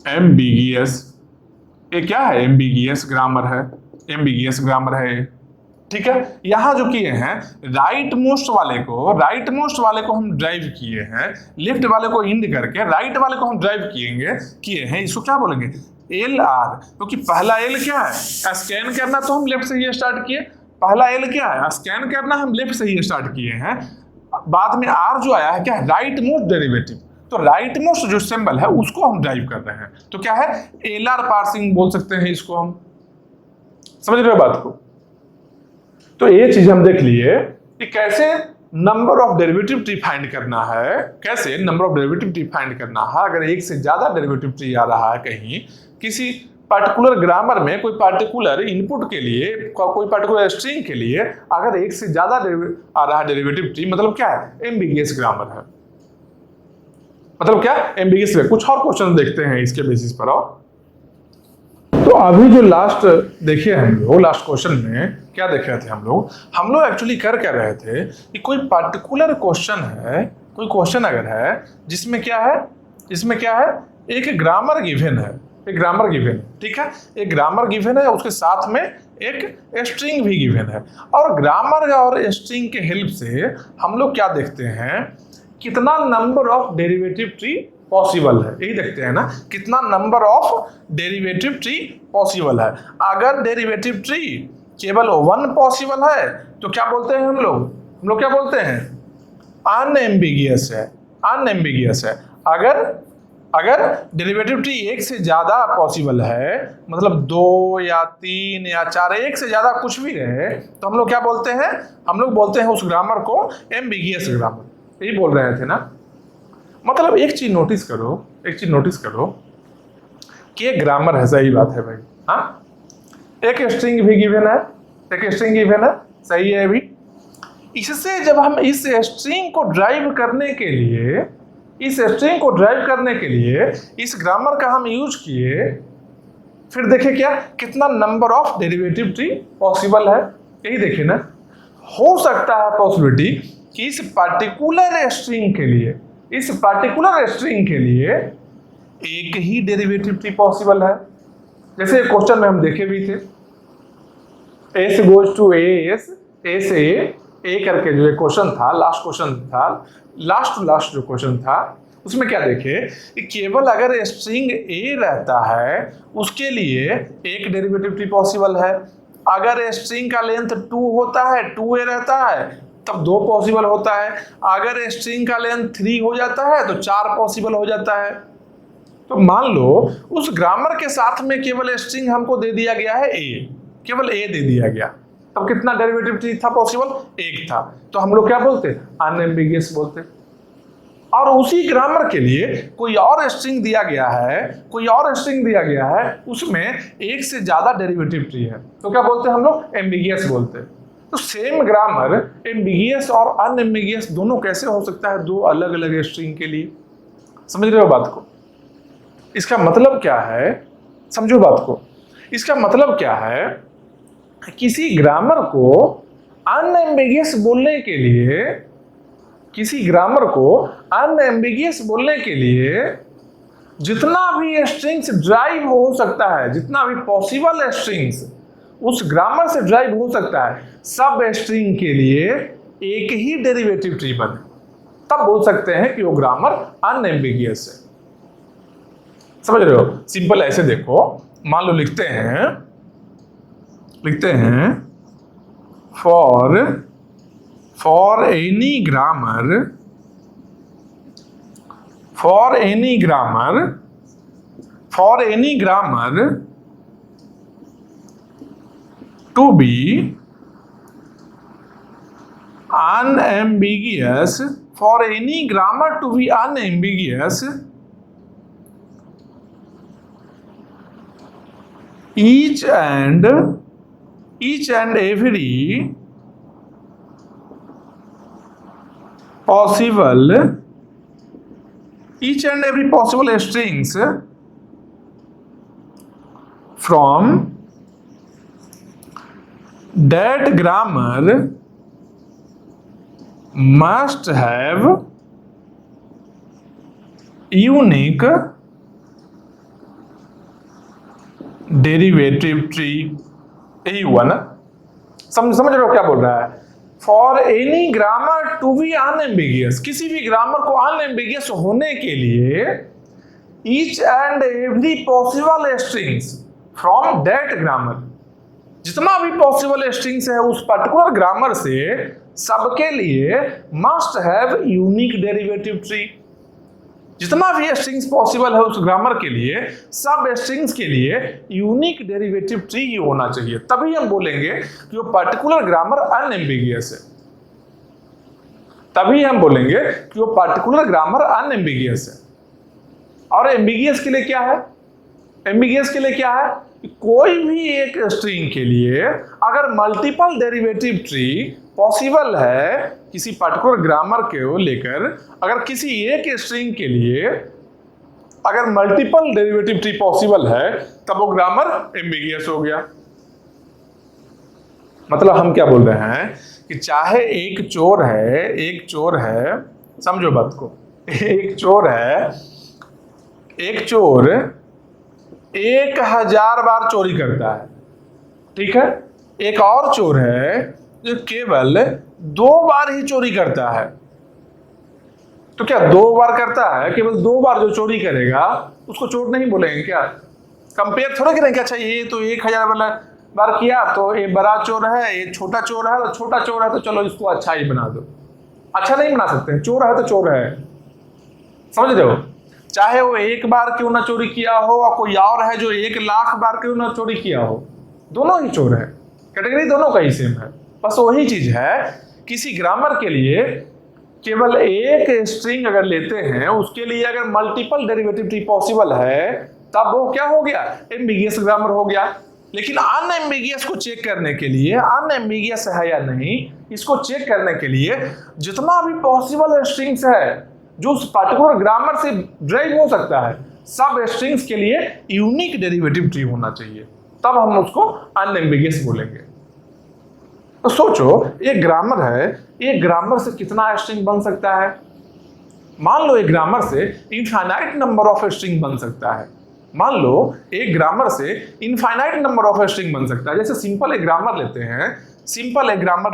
Speaker 1: एम्बिगियस। ये क्या है? एम्बिगियस ग्रामर है, एम्बिगियस ग्रामर है। ठीक है, यहां जो किए हैं राइट मोस्ट वाले को हम ड्राइव किए हैं, लेफ्ट वाले को इंड करके राइट वाले को हम ड्राइव किए हैं। इसको क्या बोलेंगे? एल आर, क्योंकि पहला एल क्या है? स्कैन करना तो हम लेफ्ट से ही स्टार्ट किए। पहला एल क्या है? स्कैन करना हम लेफ्ट से ही स्टार्ट किए हैं। बाद में आर जो आया है क्या है? Right most derivative. तो राइट मोस्ट जो सिंबल है उसको हम ड्राइव कर रहे हैं, तो क्या है? एल आर पार्सिंग बोल सकते हैं इसको हम। समझ रहे हो बात को? तो ये चीज हम देख लिए कि कैसे number of derivative tree find करना है, कैसे number of derivative tree find करना है। अगर एक से ज्यादा डेरिवेटिव ट्री आ रहा है कहीं किसी पर्टिकुलर ग्रामर में, कोई पर्टिकुलर इनपुट के लिए, कोई पर्टिकुलर स्ट्रिंग के लिए अगर एक से ज्यादा आ रहा है डेरिवेटिव ट्री, मतलब क्या है? एम्बिगियस ग्रामर है। मतलब क्या? एम्बिगियस है। कुछ और क्वेश्चन देखते हैं इसके बेसिस पर। और तो अभी जो लास्ट देखे हम लोग, लास्ट क्वेश्चन में क्या देख रहे थे हम लोग एक्चुअली कर रहे थे कि कोई पर्टिकुलर क्वेश्चन है, कोई क्वेश्चन अगर है जिसमें क्या है? एक ग्रामर गिवन है, एक ग्रामर गिवन, ठीक है, एक ग्रामर गिवन है, उसके साथ में एक स्ट्रिंग भी गिवन है। और ग्रामर और स्ट्रिंग के हेल्प से हम लोग क्या देखते हैं? कितना number of derivative tree possible है, यही देखते हैं ना, कितना number of derivative tree possible है। अगर डेरिवेटिव ट्री केवल 1 पॉसिबल है तो क्या बोलते हैं हम लोग क्या बोलते हैं? अनएम्बिगियस है, अनएम्बिगियस है। अगर डेरिवेटिव ट्री एक से ज्यादा पॉसिबल है, मतलब 2 या 3 या 4, एक से ज्यादा कुछ भी रहे, तो हम लोग क्या बोलते हैं? हम लोग बोलते हैं उस ग्रामर को एम्बिगियस ग्रामर। यही बोल रहे थे ना। मतलब एक चीज नोटिस करो कि ग्रामर है, सही बात है भाई। हाँ, एक स्ट्रिंग भी गिवन है, सही है भी। इससे जब हम इस स्ट्रिंग को ड्राइव करने के लिए इस ग्रामर का हम यूज किए, फिर देखे क्या कितना number of derivative tree possible है, यही देखिए ना। हो सकता है पॉसिबिलिटी कि इस पर्टिकुलर स्ट्रिंग के लिए एक ही डेरिवेटिव ट्री पॉसिबल है। जैसे क्वेश्चन में हम देखे भी थे, एस गोज टू एस, ए से ए करके जो एक क्वेश्चन था, लास्ट जो क्वेश्चन था, उसमें क्या देखे कि केवल अगर स्ट्रिंग ए रहता है उसके लिए एक डेरिवेटिव ट्री पॉसिबल है। अगर स्ट्रिंग का लेंथ 2 होता है, 2a रहता है, तब 2 पॉसिबल होता है। अगर स्ट्रिंग का लेंथ 3 हो जाता है तो 4 पॉसिबल हो जाता है। तो मान लो उस ग्रामर के साथ में केवल स्ट्रिंग हमको दे दिया गया है ए, केवल ए दे दिया गया, तब कितना डेरिवेटिव ट्री था पॉसिबल? 1 था। तो हम लोग क्या बोलते? अनएम्बिगियस बोलते। और उसी ग्रामर के लिए कोई और स्ट्रिंग दिया गया है, उसमें एक से ज्यादा डेरिवेटिव ट्री है, तो क्या बोलते हैं हम लोग? एम्बिगियस बोलते। तो सेम ग्रामर एम्बिगियस और अनएम्बिगियस दोनों कैसे हो सकता है? 2 अलग अलग स्ट्रिंग के लिए। समझ रहे हो बात को? इसका मतलब क्या है? समझो बात को। इसका मतलब क्या है? किसी ग्रामर को अनएम्बिगियस बोलने के लिए जितना भी स्ट्रिंग्स ड्राइव हो सकता है, जितना भी पॉसिबल स्ट्रिंग्स उस ग्रामर से ड्राइव हो सकता है, सब स्ट्रिंग के लिए एक ही डेरिवेटिव ट्री बने, तब बोल सकते हैं कि वो ग्रामर अनएम्बिगियस है। समझ रहे हो? सिंपल ऐसे देखो, मान लो लिखते हैं for any grammar to be unambiguous, for any grammar to be unambiguous, each and every possible strings from that grammar must have unique derivative tree. यही हुआ ना, समझ रहे हो क्या बोल रहा है? For any grammar to be unambiguous, किसी भी ग्रामर को अनएम्बिगियस होने के लिए each and every possible strings from that grammar, जितना भी पॉसिबल स्ट्रिंग्स है उस पर्टिकुलर ग्रामर से, सबके लिए must have unique derivative tree. जितना भी स्ट्रिंग्स पॉसिबल है उस ग्रामर के लिए, सब स्ट्रिंग्स के लिए यूनिक डेरिवेटिव ट्री ही होना चाहिए, तभी हम बोलेंगे कि वो पर्टिकुलर ग्रामर अनएम्बिगियस है। तभी हम बोलेंगे कि वो पर्टिकुलर ग्रामर अनएम्बिगियस है। और एम्बिगियस के लिए क्या है? एम्बिगियस के लिए क्या है? कोई भी एक स्ट्रिंग के लिए अगर मल्टीपल डेरिवेटिव ट्री पॉसिबल है किसी पर्टिकुलर ग्रामर को लेकर, अगर किसी एक स्ट्रिंग के लिए अगर मल्टीपल डेरिवेटिव ट्री पॉसिबल है, तब वो ग्रामर एम्बिगियस हो गया। मतलब हम क्या बोल रहे हैं कि चाहे एक चोर है, समझो बात को, एक चोर 1000 बार चोरी करता है, ठीक है? एक और चोर है जो केवल 2 बार ही चोरी करता है। तो क्या 2 बार करता है, केवल 2 बार जो चोरी करेगा उसको चोर नहीं बोलेंगे क्या? कंपेयर थोड़ा करेंगे, अच्छा ये तो 1000 वाला बार किया तो ये बड़ा चोर है, ये छोटा चोर है, तो छोटा चोर है तो चलो इसको अच्छा ही बना दो। अच्छा नहीं बना सकते, चोर है तो चोर है, समझ रहे हो? चाहे वो 1 बार क्यों ना चोरी किया हो और कोई और है जो 1 लाख बार क्यों ना चोरी किया हो, दोनों ही चोर है, कैटेगरी दोनों का ही सेम है। बस वही चीज है, किसी ग्रामर के लिए केवल एक स्ट्रिंग अगर लेते हैं, उसके लिए अगर मल्टीपल डेरिवेटिव ट्री पॉसिबल है, तब वो क्या हो गया? एम्बिगियस ग्रामर हो गया। लेकिन अनएम्बिगियस को चेक करने के लिए, अनएम्बिगियस है या नहीं इसको चेक करने के लिए, जितना भी पॉसिबल स्ट्रिंग्स है जो उस पर्टिकुलर ग्रामर से ड्राइव हो सकता है, सब स्ट्रिंग्स के लिए यूनिक डेरिवेटिव ट्री होना चाहिए, तब हम उसको अनएम्बिगियस बोलेंगे। तो सोचो, एक ग्रामर है, एक ग्रामर से कितना स्ट्रिंग बन सकता है? मान लो एक ग्रामर से इनफाइनाइट नंबर ऑफ स्ट्रिंग बन सकता है। मान लो एक ग्रामर से इनफाइनाइट नंबर ऑफ स्ट्रिंग बन सकता है। जैसे सिंपल एक ग्रामर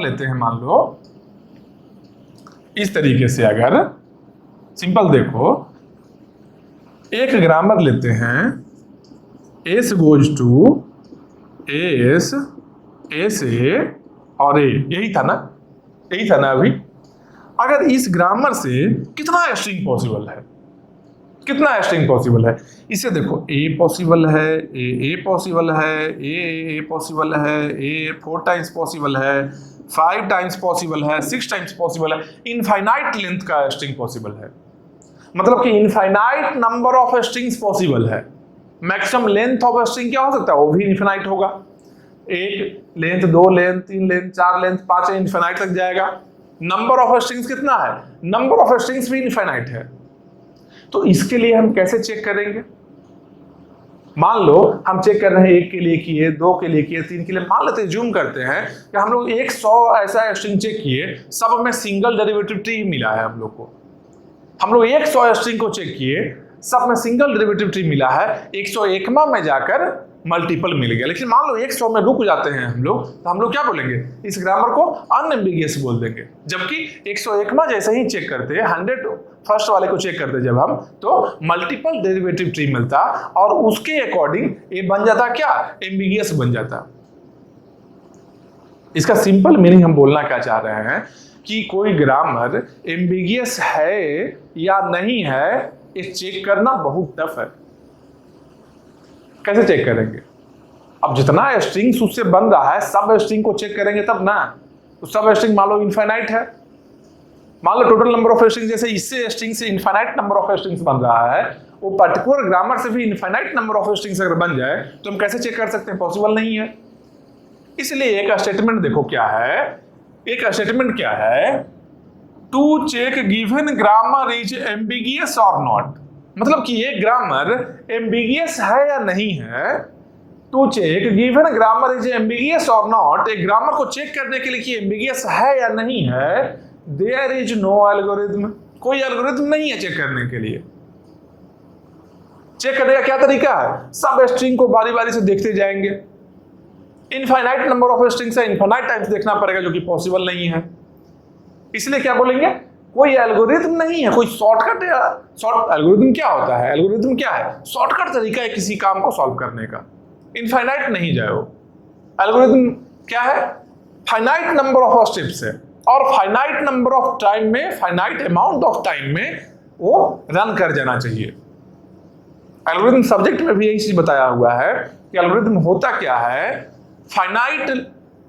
Speaker 1: लेते हैं, मान लो इस तरीके से, अगर सिंपल देखो, एक ग्रामर लेते हैं, S goes to S, S A और ए, यही था ना अभी। अगर इस ग्रामर से कितना स्ट्रिंग पॉसिबल है, इसे देखो, ए पॉसिबल है, ए पॉसिबल है, ए पॉसिबल है, ए 4 टाइम्स पॉसिबल है, 5 टाइम्स पॉसिबल है, 6 टाइम्स पॉसिबल है, इनफाइनाइट लेंथ का स्ट्रिंग पॉसिबल है। मतलब कि infinite number of strings possible है। मैक्सिमम लेंथ ऑफ स्ट्रिंग क्या हो सकता है? वो भी इनफाइनाइट होगा। 1 length, 2 length, 3 length, 4 length, 5 infinite तक जाएगा। नंबर ऑफ स्ट्रिंग्स कितना है? नंबर ऑफ स्ट्रिंग्स भी इनफाइनाइट है। तो इसके लिए हम कैसे चेक करेंगे? मान लो हम चेक कर रहे हैं, 1 के लिए किए, 2 के लिए किए, 3 के लिए, मान लेते हैं, जूम करते हैं कि हम लोग 100 ऐसा स्ट्रिंग चेक किए, सब में सिंगल डेरिवेटिव ट्री मिला है। हम लोग 100 स्ट्रिंग को चेक किए, सब में सिंगल डेरिवेटिव ट्री मिला है, 101वां में जाकर मल्टीपल मिल गया। लेकिन मान लो 100 में रुक जाते हैं हम लोग, तो हम लोग क्या बोलेंगे? इस ग्रामर को अनएम्बिगियस बोल देंगे। जबकि 101वां जैसे ही चेक करते हैं, 100 फर्स्ट वाले को चेक करते जब हम, तो मल्टीपल डेरिवेटिव ट्री मिलता और उसके अकॉर्डिंग ये बन जाता क्या? एम्बिगियस बन जाता। इसका सिंपल मीनिंग हम बोलना क्या चाह रहे हैं कि कोई ग्रामर एम्बिगियस है या नहीं है, ये चेक करना बहुत टफ है। कैसे चेक करेंगे? अब जितना स्ट्रिंग्स उससे बन रहा है सब स्ट्रिंग को चेक करेंगे तब ना। तो सब स्ट्रिंग मान लो इनफाइनाइट है, मान लो टोटल नंबर ऑफ स्ट्रिंग जैसे इससे स्ट्रिंग से इनफाइनाइट नंबर ऑफ स्ट्रिंग्स बन रहा है, वो पर्टिकुलर ग्रामर से भी इनफाइनाइट नंबर ऑफ स्ट्रिंग्स अगर बन जाए तो हम कैसे चेक कर सकते हैं? पॉसिबल नहीं है। इसलिए एक स्टेटमेंट देखो क्या है, एक स्टेटमेंट क्या है, to check given grammar is ambiguous और नॉट, मतलब कि ये ग्रामर एम्बिगियस है या नहीं है। To check given grammar is ambiguous और नॉट, एक ग्रामर को चेक करने के लिए कि एम्बिगियस है या नहीं है, देयर इज नो एल्गोरिथम, कोई एल्गोरिथम नहीं है चेक करने के लिए। चेक करने का क्या तरीका है? सब स्ट्रिंग को बारी बारी से देखते जाएंगे, इनफाइनाइट नंबर ऑफ स्ट्रिंग से इनफाइनाइट टाइम्स देखना पड़ेगा, जो कि पॉसिबल नहीं है। इसलिए क्या बोलेंगे? कोई एल्गोरिथम नहीं है, कोई शॉर्टकट है। शॉर्ट एल्गोरिथम क्या होता है? एल्गोरिथम क्या है? शॉर्टकट तरीका है किसी काम को सॉल्व करने का, इनफाइनाइट नहीं जाए वो। एल्गोरिथम क्या है? फाइनाइट नंबर ऑफ स्टेप्स है और फाइनाइट नंबर ऑफ टाइम में, फाइनाइट अमाउंट ऑफ टाइम में वो रन कर जाना चाहिए। एल्गोरिथम सब्जेक्ट में भी यही चीज बताया हुआ है कि एल्गोरिथम होता क्या है, फाइनाइट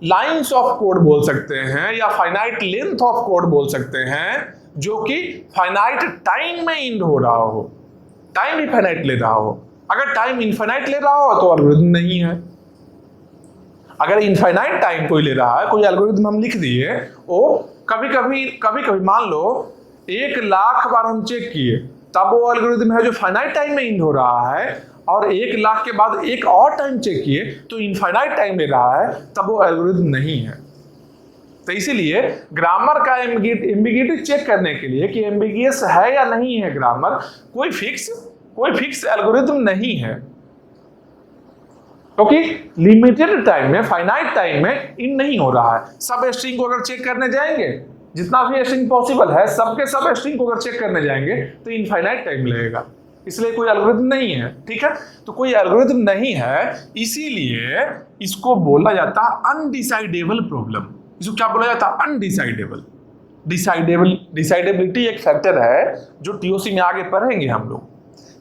Speaker 1: लाइंस ऑफ कोड बोल सकते हैं या फाइनाइट लेंथ ऑफ कोड बोल सकते हैं, जो कि फाइनाइट टाइम में इंड हो रहा हो, टाइम भी फाइनाइट ले रहा हो। अगर टाइम इनफाइनाइट ले रहा हो तो एल्गोरिथम नहीं है। अगर इनफाइनाइट टाइम कोई ले रहा है, कोई एल्गोरिथम हम लिख दिए, वो कभी कभी मान लो 1,00,000 बार हम चेक किए, तब वो एल्गोरिथम है जो फाइनाइट टाइम में इंड हो रहा है, और 1,00,000 के बाद एक और टाइम चेक किए तो इनफाइनाइट टाइम ले रहा है, तब वो एल्गोरिथम नहीं है। तो इसीलिए ग्रामर का एम्बिगिटी चेक करने के लिए कि एम्बिगियस है या नहीं है ग्रामर, कोई फिक्स एल्गोरिथम नहीं है, क्योंकि लिमिटेड टाइम में, फाइनाइट टाइम में इन नहीं हो रहा है। सब स्ट्रिंग को अगर चेक करने जाएंगे, जितना भी स्ट्रिंग पॉसिबल है सबके सब स्ट्रिंग को अगर चेक करने जाएंगे तो इनफाइनाइट टाइम लगेगा। इसलिए कोई एल्गोरिथम नहीं है, ठीक है। तो कोई एल्गोरिथम नहीं है, इसीलिए इसको बोला जाता है अनडिसाइडेबल प्रॉब्लम। इसको क्या बोला जाता है? अनडिसाइडेबल। डिसाइडेबिलिटी एक फैक्टर है जो टीओसी में आगे पढ़ेंगे हम लोग,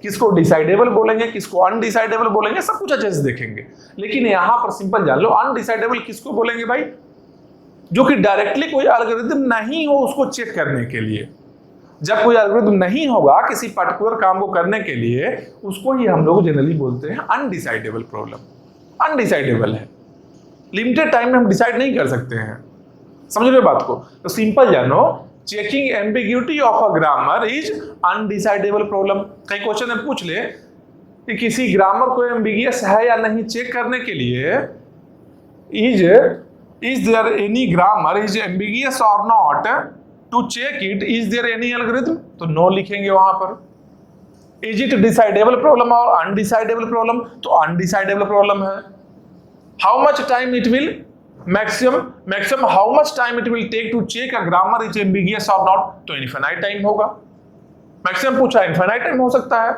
Speaker 1: किसको डिसाइडेबल बोलेंगे, किसको अनडिसाइडेबल बोलेंगे, सब कुछ अच्छे से देखेंगे। लेकिन यहां पर सिंपल जान लो, अनडिसाइडेबल किसको बोलेंगे भाई? जो कि डायरेक्टली कोई एल्गोरिथम नहीं हो उसको चेक करने के लिए। जब कोई एल्गोरिथम नहीं होगा किसी पर्टिकुलर काम को करने के लिए, उसको ही हम लोग जनरली बोलते हैं अनडिसाइडेबल प्रॉब्लम। अनडिसाइडेबल है, लिमिटेड टाइम में हम डिसाइड नहीं कर सकते हैं। समझ रहे बात को? तो सिंपल जानो, checking ambiguity of a grammar is undecidable problem. कई क्वेश्चन में पूछ ले कि किसी ग्रामर को एम्बिगियस है या नहीं चेक करने के लिए, is there any grammar is ambiguous और not, to check it is there any algorithm, तो नो लिखेंगे वहां पर। Is it decidable problem or undecidable problem, तो अनडिसाइडेबल प्रॉब्लम है। How much time it will, maximum how much time it will take to check a grammar is ambiguous और नॉट, तो इनफाइनाइट टाइम होगा। मैक्सिमम पूछा, इनफाइनाइट टाइम हो सकता है,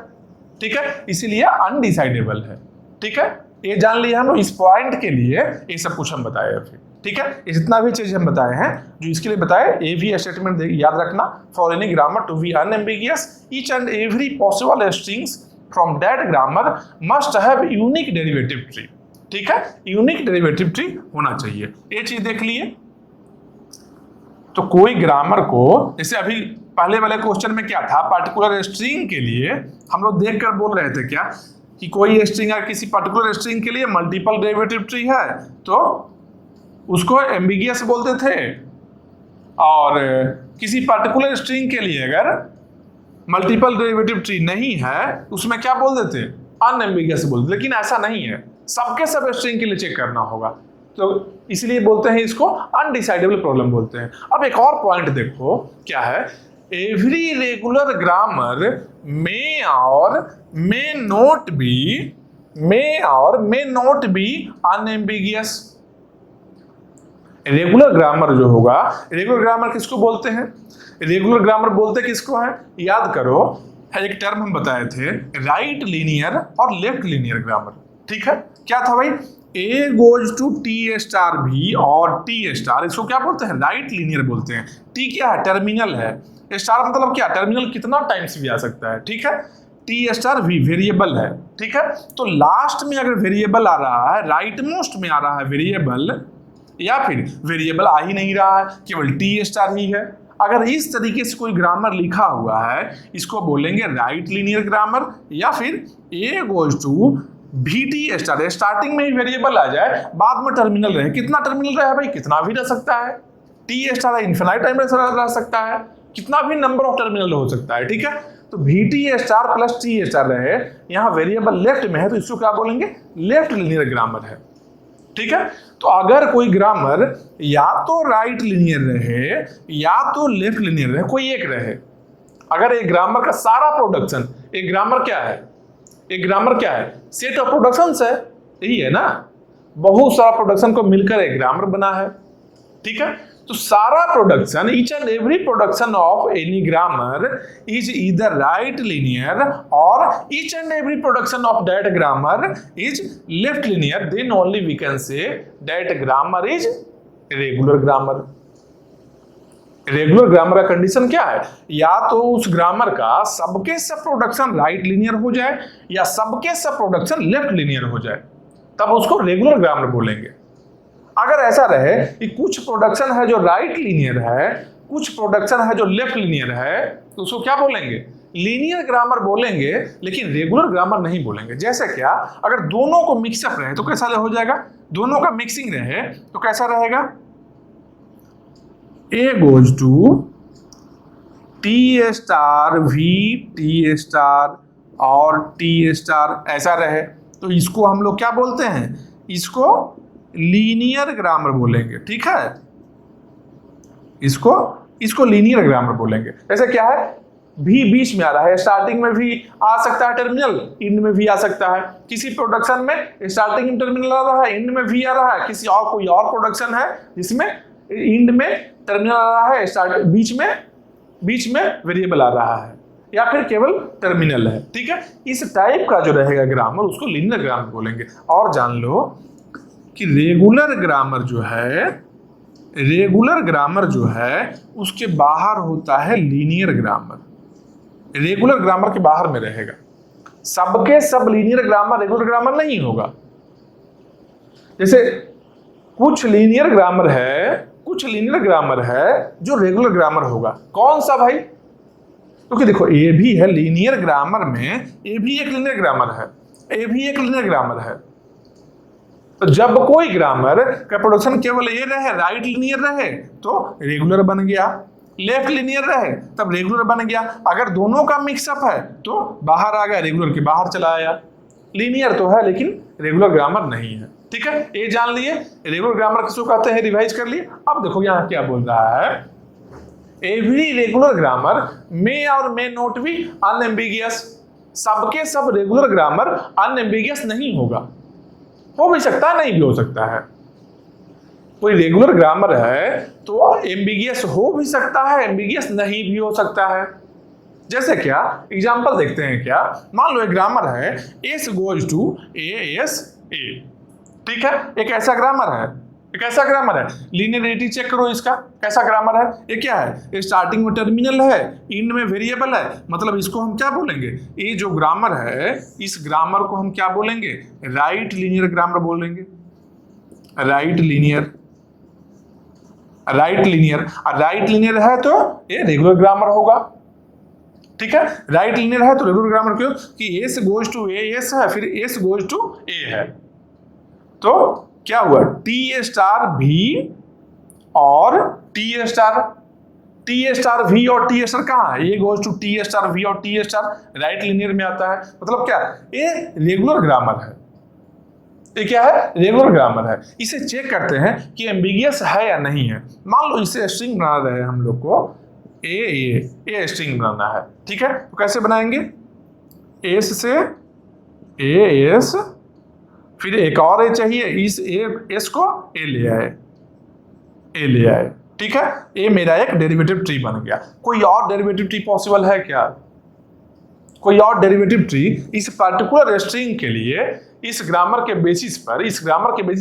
Speaker 1: ठीक है। इसीलिए अनडिसाइडेबल है, ठीक है। ये जान लिया हम, इस पॉइंट के लिए ये सब कुछ हम बताए फिर, ठीक है। ये जितना भी चीज हम बताए हैं जो इसके लिए बताए, ए भी स्टेटमेंट याद रखना, for any grammar to be unambiguous each and every possible strings from that grammar must have unique derivative tree, ठीक है। यूनिक डेरिवेटिव ट्री होना चाहिए, ये चीज देख लिए। तो कोई ग्रामर को, जैसे अभी पहले वाले क्वेश्चन में क्या था, पर्टिकुलर स्ट्रिंग के लिए हम लोग देखकर बोल रहे थे क्या कि कोई स्ट्रिंग है, किसी पर्टिकुलर स्ट्रिंग के लिए मल्टीपल डेरिवेटिव ट्री है तो उसको एम्बिगियस बोलते थे, और किसी पर्टिकुलर स्ट्रिंग के लिए अगर मल्टीपल डेरिवेटिव ट्री नहीं है उसमें क्या बोल देते? अनएम्बिगियस बोलते। लेकिन ऐसा नहीं है, सबके सब स्ट्रिंग के लिए चेक करना होगा, तो इसलिए बोलते हैं इसको अनडिसाइडेबल प्रॉब्लम बोलते हैं। अब एक और पॉइंट देखो क्या है, every regular grammar may or may not be unambiguous. Regular grammar जो होगा, रेगुलर ग्रामर किसको बोलते हैं? रेगुलर ग्रामर बोलते किसको है? याद करो, एक टर्म हम बताए थे, राइट लीनियर और लेफ्ट लीनियर ग्रामर, ठीक है। क्या था भाई? A goes to T star B और टी स्टार, इसको क्या बोलते हैं? राइट लीनियर बोलते हैं। टी क्या है? टर्मिनल है। स्टार मतलब क्या? टर्मिनल कितना टाइम्स भी आ सकता है, ठीक है। टी स्टार वी वेरिएबल है, ठीक है। तो लास्ट में अगर वेरिएबल आ रहा है, राइट मोस्ट में आ रहा है वेरिएबल, या फिर वेरिएबल आ ही नहीं रहा है, केवल टी स्टार ही है, अगर इस तरीके से कोई ग्रामर लिखा हुआ है, इसको बोलेंगे राइट लीनियर ग्रामर। या फिर ए गोज टू भी टी स्टार, स्टार्टिंग में ही वेरिएबल आ जाए, बाद में टर्मिनल रहे। कितना टर्मिनल रहे भाई? कितना भी रह सकता है। टी स्टार इन्फिनाइट टाइम रह सकता है, कितना भी नंबर ऑफ टर्मिनल हो सकता है, ठीक है। तो भी T star plus T star रहे, यहाँ वेरिएबल लेफ्ट में है तो इसको क्या बोलेंगे? लेफ्ट लीनियर ग्रामर है, ठीक है। तो अगर कोई ग्रामर या तो राइट लीनियर रहे या तो लेफ्ट लीनियर रहे, कोई एक रहे, अगर एक ग्रामर का सारा प्रोडक्शन, एक ग्रामर क्या है? एक ग्रामर क्या है? सेट ऑफ प्रोडक्शंस है, यही है ना, बहुत सारा प्रोडक्शन को मिलकर एक ग्रामर बना है, ठीक है। तो सारा production, each and every production of any grammar is either right linear or each and every production of that grammar is left linear, then only we can say that grammar is regular grammar. Regular grammar का कंडीशन क्या है? या तो उस ग्रामर का सबके सब प्रोडक्शन राइट लीनियर हो जाए या सबके सब प्रोडक्शन लेफ्ट लीनियर हो जाए, तब उसको रेगुलर ग्रामर बोलेंगे। अगर ऐसा रहे कि कुछ प्रोडक्शन है जो राइट लीनियर है, कुछ प्रोडक्शन है जो लेफ्ट लीनियर है, तो उसको क्या बोलेंगे? लीनियर ग्रामर बोलेंगे, लेकिन रेगुलर ग्रामर नहीं बोलेंगे। जैसे क्या? अगर दोनों को मिक्सअप रहे तो कैसा हो जाएगा? दोनों का मिक्सिंग रहे तो कैसा रहेगा? A goes to T star V T star और टी स्टार, ऐसा रहे तो इसको हम लोग क्या बोलते हैं? इसको लीनियर ग्रामर बोलेंगे, ठीक है। इसको लीनियर ग्रामर बोलेंगे। जैसे क्या है? भी बीच में आ रहा है, स्टार्टिंग में भी आ सकता है टर्मिनल, एंड में भी आ सकता है। किसी प्रोडक्शन में स्टार्टिंग में टर्मिनल आ रहा है, एंड में भी आ रहा है। किसी और कोई और प्रोडक्शन है जिसमें एंड में टर्मिनल आ रहा है, स्टार्ट बीच में वेरिएबल आ रहा है, या फिर केवल टर्मिनल है, ठीक है। इस टाइप का जो रहेगा ग्रामर उसको लीनियर ग्रामर बोलेंगे। और जान लो कि रेगुलर ग्रामर जो है उसके बाहर होता है लीनियर ग्रामर। रेगुलर ग्रामर के बाहर में रहेगा, सबके सब लीनियर ग्रामर रेगुलर ग्रामर नहीं होगा। जैसे कुछ लीनियर ग्रामर है जो रेगुलर ग्रामर होगा। कौन सा भाई? क्योंकि देखो ए भी है लीनियर ग्रामर में, ए भी एक लीनियर ग्रामर है। तो जब कोई ग्रामर का प्रोडक्शन केवल ए रहे, राइट लीनियर रहे तो रेगुलर बन गया, लेफ्ट लीनियर रहे तब रेगुलर बन गया। अगर दोनों का मिक्सअप है तो बाहर आ गया, रेगुलर के बाहर चला आया। लीनियर तो है लेकिन रेगुलर ग्रामर नहीं है, ठीक है। ये जान लिए रेगुलर ग्रामर किसको कहते हैं, रिवाइज कर लिए। अब देखो यहाँ क्या बोल रहा है, every regular grammar may or may not be unambiguous. सबके सब रेगुलर ग्रामर अनएम्बिगियस नहीं होगा, हो भी सकता है, नहीं भी हो सकता है। कोई रेगुलर ग्रामर है तो एम्बिगियस हो भी सकता है, एम्बिगियस नहीं भी हो सकता है। जैसे क्या? एग्जांपल देखते हैं क्या। मान लो एक ग्रामर है S goes to A S A, ठीक है। एक ऐसा ग्रामर है, लीनियरिटी चेक करो इसका, कैसा ग्रामर है। ये क्या है? स्टार्टिंग में टर्मिनल है, एंड में वेरिएबल है, मतलब इसको हम क्या बोलेंगे? ये जो ग्रामर है इस ग्रामर को हम क्या बोलेंगे? राइट लीनियर ग्रामर बोलेंगे। राइट लीनियर है तो ये रेगुलर ग्रामर होगा, ठीक है। राइट लीनियर है तो रेगुलर ग्रामर क्यों? कि S goes to A S है, फिर एस गोज टू ए है, तो क्या हुआ? टी स्टार भी और टी स्टार वी और टी स्टार कहाँ है? ये goes to T star V और टी स्टार राइट लीनियर में आता है। मतलब क्या? ये रेगुलर ग्रामर है। ये क्या है? रेगुलर ग्रामर है। इसे चेक करते हैं कि एम्बिगियस है या नहीं है। मान लो इसे स्ट्रिंग बना रहे हैं हम लोग को, ए स्ट्रिंग बनाना है, ठीक है। तो कैसे बनाएंगे? एस से ए एस, फिर एक और ए चाहिए, इस एस को ए ले आए, ठीक है। ए मेरा एक डेरिवेटिव ट्री बन गया। कोई और डेरिवेटिव ट्री पॉसिबल है क्या? कोई और डेरिवेटिव ट्री इस पर्टिकुलर स्ट्रिंग के लिए इस ग्रामर के बेसिस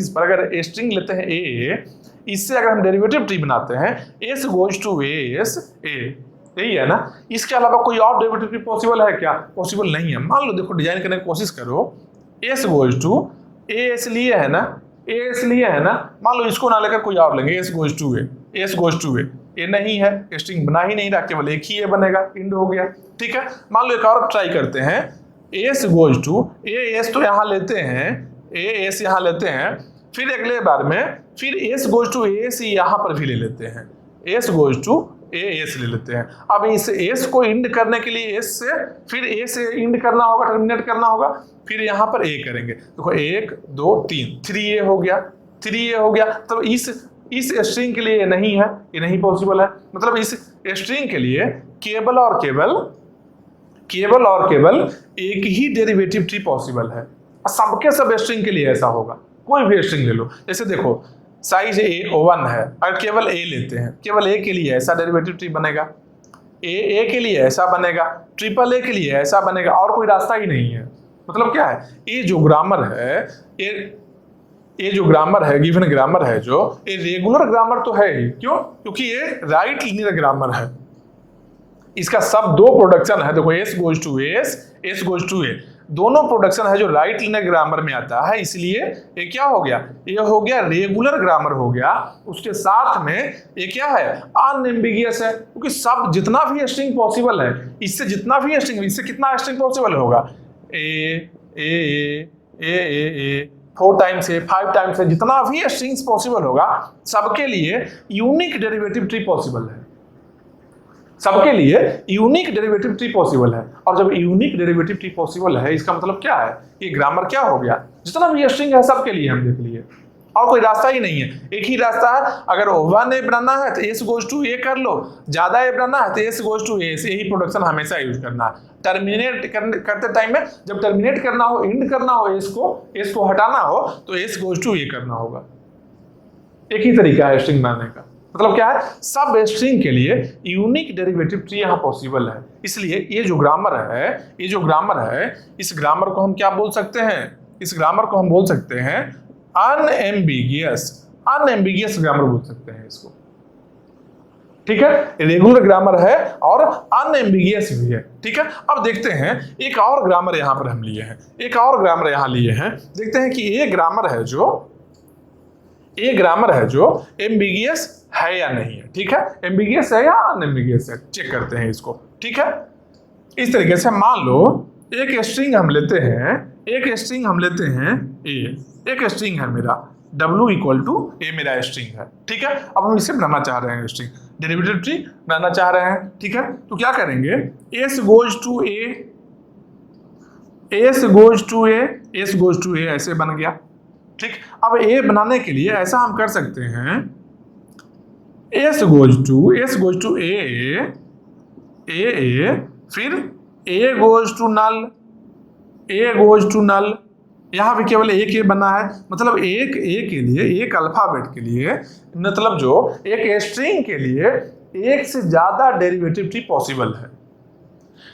Speaker 1: पर अगर स्ट्रिंग लेते हैं ए, इससे अगर हम डेरिवेटिव ट्री बनाते हैं S goes to A S A, यही है ना। इसके अलावा कोई और डेरिवेटिव ट्री पॉसिबल है क्या? पॉसिबल नहीं है। मान लो देखो डिजाइन करने की कोशिश करो, S goes to A, S लिए है ना, ए एस लिए है ना, मान लो इसको ना लेकर कोई और लेंगे, S goes to A, S goes to A, A नहीं है, स्ट्रिंग बना ही नहीं रहा, केवल एक ही ए बनेगा, इंड हो गया। ठीक है, मान लो एक और ट्राई करते हैं, S goes to A, S तो यहाँ लेते हैं, ए एस यहाँ लेते हैं, फिर अगले बार में फिर एस गोज टू एस यहाँ पर भी ले लेते हैं, S goes to A S ले लेते हैं। अब इस एस को इंड करने के लिए एस से फिर ए से इंड करना होगा, टर्मिनेट करना होगा, फिर यहाँ पर ए करेंगे। देखो 1 2 3, 3 हो गया, 3 हो गया। तो इस स्ट्रिंग के लिए ये नहीं है, ये नहीं पॉसिबल है। मतलब इस स्ट्रिंग के लिए केवल और केवल एक ही डेरिवेटिव ट्री पॉसिबल है। सबके सब स्ट्रिंग के लिए ऐसा होगा। कोई भी स्ट्रिंग ले लो, जैसे देखो साइज ए 1 है, अगर केवल ए लेते हैं, केवल ए के लिए ऐसा डेरिवेटिव ट्री बनेगा, ए के लिए ऐसा बनेगा, ट्रिपल ए के लिए ऐसा बनेगा, और कोई रास्ता ही नहीं है। मतलब क्या है, ये जो ग्रामर है, ये जो ग्रामर है, गिवन ग्रामर है जो, ये रेगुलर ग्रामर तो है ही। क्यों? क्योंकि ये राइट लीनियर ग्रामर है। इसका सब दो प्रोडक्शन है, देखो S goes to S, S goes to A, दोनों प्रोडक्शन है जो राइट लीनियर ग्रामर में आता है। इसलिए ये क्या हो गया, ये हो गया रेगुलर ग्रामर हो गया। उसके साथ में ये क्या है, अनएम्बिगियस है, क्योंकि सब जितना भी स्ट्रिंग पॉसिबल है, इससे जितना भी स्ट्रिंग, इससे कितना स्ट्रिंग पॉसिबल होगा, ए ए ए ए ए ए 4 टाइम्स है, 5 टाइम्स है, जितना भी स्ट्रिंग्स पॉसिबल होगा, सबके लिए यूनिक डेरिवेटिव ट्री पॉसिबल है। सबके लिए यूनिक डेरिवेटिव ट्री पॉसिबल है। और जब यूनिक डेरिवेटिव ट्री पॉसिबल है, इसका मतलब क्या है, ये ग्रामर क्या हो गया, जितना भी स्ट्रिंग है सबके लिए हम देख लिए, और कोई रास्ता ही नहीं है। एक ही रास्ता है, अगर 1 ए बनाना है तो एस गोज टू ए कर लो, ज्यादा ए बनाना है तो एस गोज टू ए, यही प्रोडक्शन हमेशा यूज करना है। टर्मिनेट करते टाइम में, जब टर्मिनेट करना हो, इंड करना हो, एस को हटाना हो, तो एस गोज टू ए करना होगा। एक ही तरीका है स्ट्रिंग बनाने का। मतलब क्या है, सब स्ट्रिंग के लिए यूनिक डेरिवेटिव ट्री यहाँ पॉसिबल है। इसलिए ये जो ग्रामर है, इस ग्रामर को हम क्या बोल सकते हैं, इस ग्रामर को हम बोल सकते हैं अनएम्बिगियस ग्रामर बोल सकते हैं इसको। ठीक है, रेगुलर ग्रामर है और अनएम्बिगियस भी है। ठीक है, अब देखते हैं एक और ग्रामर यहाँ पर हम लिए हैं, एक और ग्रामर यहाँ लिए हैं। देखते हैं कि ये ग्रामर है जो एम्बिगियस है या नहीं है। ठीक है, एम्बिगियस है या अनएम्बिगियस है, चेक करते हैं इसको। ठीक है, इस तरीके से मान लो एक स्ट्रिंग हम लेते हैं ए, एक स्ट्रिंग है मेरा W इक्वल टू ए, मेरा स्ट्रिंग है। ठीक है, अब हम इसे बनाना चाह रहे हैं, स्ट्रिंग डेरिवेटिव ट्री बनाना चाह रहे हैं। ठीक है, तो क्या करेंगे, एस गोज टू ए ऐसे बन गया। ठीक, अब ए बनाने के लिए ऐसा हम कर सकते हैं, एस गोज टू ए, फिर ए गोज टू नल, यहां भी केवल एक ए बना है। मतलब एक ए के लिए, एक अल्फाबेट के लिए, मतलब जो एक स्ट्रिंग के लिए एक से ज्यादा डेरिवेटिव ट्री पॉसिबल है।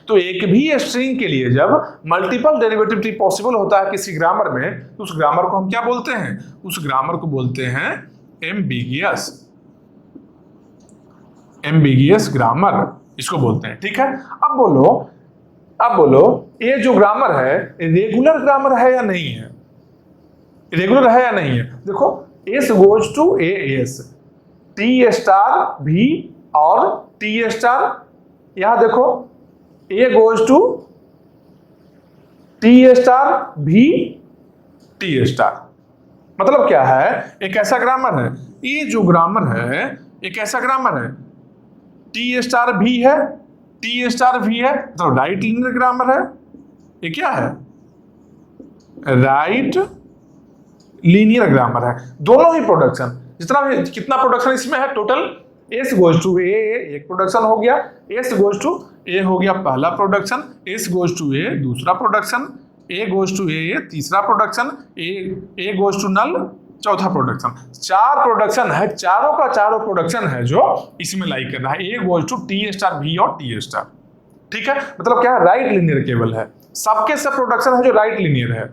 Speaker 1: तो एक भी स्ट्रिंग के लिए जब मल्टीपल डेरिवेटिव ट्री पॉसिबल होता है किसी ग्रामर में, तो उस ग्रामर को हम क्या बोलते हैं, उस ग्रामर को बोलते हैं एम्बिगियस ग्रामर, इसको बोलते हैं। ठीक है, अब बोलो ये जो ग्रामर है रेगुलर ग्रामर है या नहीं है, रेगुलर है या नहीं है। देखो S goes to A S, T star B और टी स्टार, यहां देखो A goes to T star B T star. मतलब क्या है, एक ऐसा ग्रामर है, ये जो ग्रामर है एक ऐसा ग्रामर है, टी स्टार भी है, टी स्टार भी है, तो राइट लीनियर ग्रामर है। ये क्या है, राइट लीनियर ग्रामर है। दोनों ही प्रोडक्शन, जितना भी कितना प्रोडक्शन इसमें है टोटल, एस गोज टू ए एक प्रोडक्शन हो गया, एस गोज टू ए हो गया पहला production, S goes to A दूसरा production, A goes to A तीसरा production, A goes to null चौथा प्रोडक्शन। 4 प्रोडक्शन है, चारों का चारों प्रोडक्शन है जो इसमें लाई कर रहा है, A goes to T star B और टी स्टार। ठीक है, मतलब क्या है, राइट लीनियर केवल है, सबके सब प्रोडक्शन है जो राइट लीनियर है।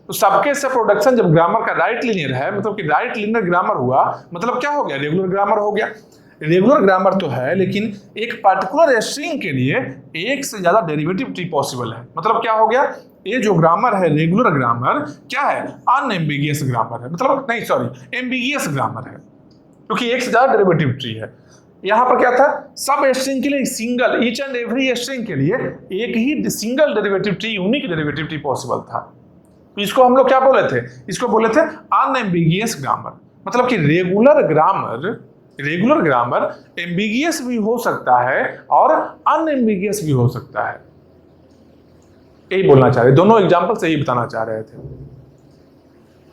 Speaker 1: तो सबके सब प्रोडक्शन जब ग्रामर का राइट लीनियर है, मतलब कि राइट लीनियर ग्रामर हुआ, मतलब क्या हो गया, रेगुलर ग्रामर हो गया। रेगुलर ग्रामर तो है, लेकिन एक पर्टिकुलर स्ट्रिंग के लिए एक से ज्यादा डेरिवेटिव ट्री पॉसिबल है। मतलब क्या हो गया, ये जो ग्रामर है रेगुलर ग्रामर क्या है, अनएम्बिगियस ग्रामर है, मतलब नहीं सॉरी एम्बिगियस ग्रामर है, क्योंकि एक से ज्यादा डेरिवेटिव ट्री है। यहां पर क्या था, सब स्ट्रिंग के लिए single, each and every string के लिए एक ही single derivative tree, unique derivative tree possible था। तो इसको हम लोग क्या बोले थे, इसको बोले थे अनएम्बिगियस ग्रामर। मतलब कि रेगुलर ग्रामर एम्बिगियस भी हो सकता है और अनएम्बिगियस भी हो सकता है, यही बोलना चाह रहे, दोनों एग्जाम्पल से ही बताना चाह रहे थे